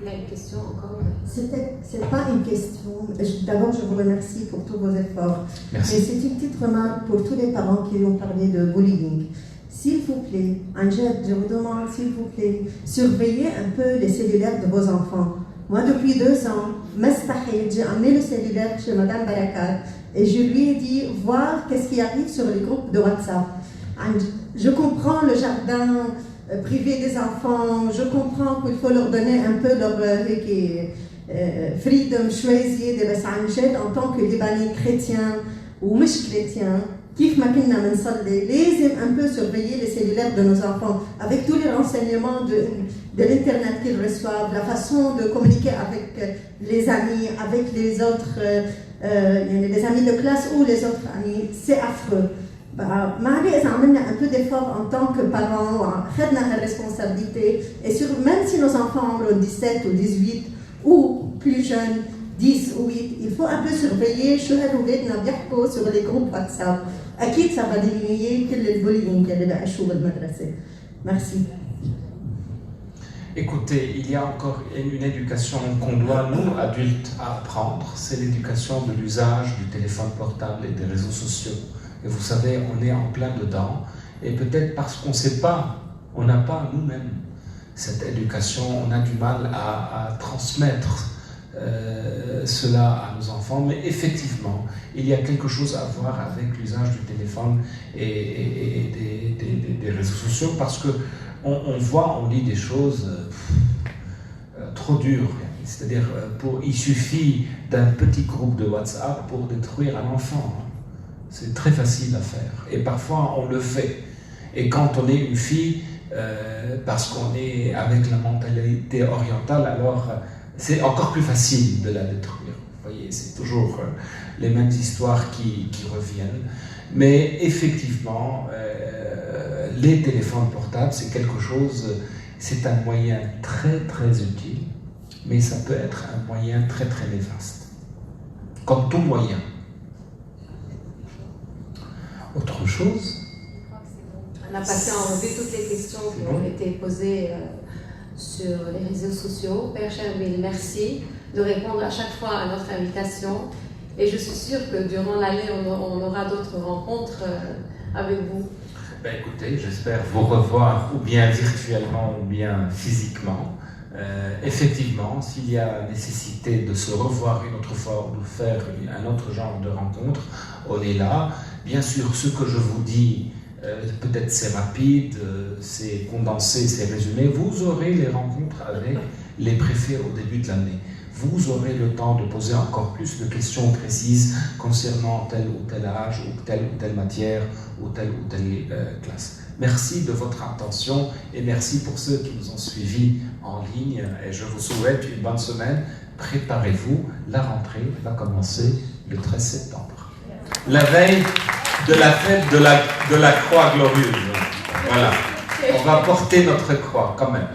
Il y a une question encore. C'est pas une question. D'abord, je vous remercie pour tous vos efforts. Merci. Mais c'est une petite remarque pour tous les parents qui ont parlé de bullying. S'il vous plaît, Angèle, je vous demande, s'il vous plaît, surveillez un peu les cellulaires de vos enfants. Moi, depuis 2 ans, j'ai amené le cellulaire chez Madame Barakat et je lui ai dit, voir qu'est-ce qui arrive sur les groupes de WhatsApp. Je comprends le jardin privé des enfants, je comprends qu'il faut leur donner un peu leur freedom choisir de Angèle en tant que Libanais chrétien ou مش chrétien. كيف ما كنا بنصلي لازم un peu surveiller les cellulaires de nos enfants avec tous les renseignements de l'internet qu'ils reçoivent, la façon de communiquer avec les amis, avec les autres les amis de classe ou les autres amis, c'est affreux. Marie, إذا عملنا un peu d'effort en tant que parents وخدنا responsabilité et même si nos enfants ont 17 ou 18 ou plus jeunes 10 ou 8, il faut un peu surveiller شو هالولادنا بيحكوا sur les groupes WhatsApp. أكيد ça va diminuer كل البولينج اللي بيعيشوه بالمدرسة. Merci. Écoutez, il y a encore une éducation qu'on doit, nous, adultes, apprendre. C'est l'éducation de l'usage du téléphone portable et des réseaux sociaux. Et vous savez, on est en plein dedans. Et peut-être parce qu'on ne sait pas, on n'a pas nous-mêmes cette éducation, on a du mal à transmettre cela à nos enfants, mais effectivement, il y a quelque chose à voir avec l'usage du téléphone et des réseaux sociaux, parce que on voit, on lit des choses trop dures. C'est-à-dire, il suffit d'un petit groupe de WhatsApp pour détruire un enfant. C'est très facile à faire, et parfois on le fait. Et quand on est une fille, parce qu'on est avec la mentalité orientale, alors c'est encore plus facile de la détruire. Vous voyez, c'est toujours les mêmes histoires qui reviennent. Mais effectivement, les téléphones portables, c'est quelque chose, c'est un moyen très très utile, mais ça peut être un moyen très très néfaste. Comme tout moyen. Autre chose? On a passé en revue toutes les questions qui ont été posées sur les réseaux sociaux. Père Cherville, merci de répondre à chaque fois à notre invitation. Et je suis sûre que durant l'année, on aura d'autres rencontres avec vous. Ben écoutez, j'espère vous revoir ou bien virtuellement ou bien physiquement. Effectivement, s'il y a nécessité de se revoir une autre fois ou de faire un autre genre de rencontre, on est là. Bien sûr, ce que je vous dis, peut-être c'est rapide, c'est condensé, c'est résumé. Vous aurez les rencontres avec les préfets au début de l'année. Vous aurez le temps de poser encore plus de questions précises concernant tel ou tel âge, ou telle matière, ou telle classe. Merci de votre attention et merci pour ceux qui nous ont suivis en ligne. Et je vous souhaite une bonne semaine. Préparez-vous, la rentrée va commencer le 13 septembre. La veille de la fête de la croix glorieuse. Voilà. On va porter notre croix quand même.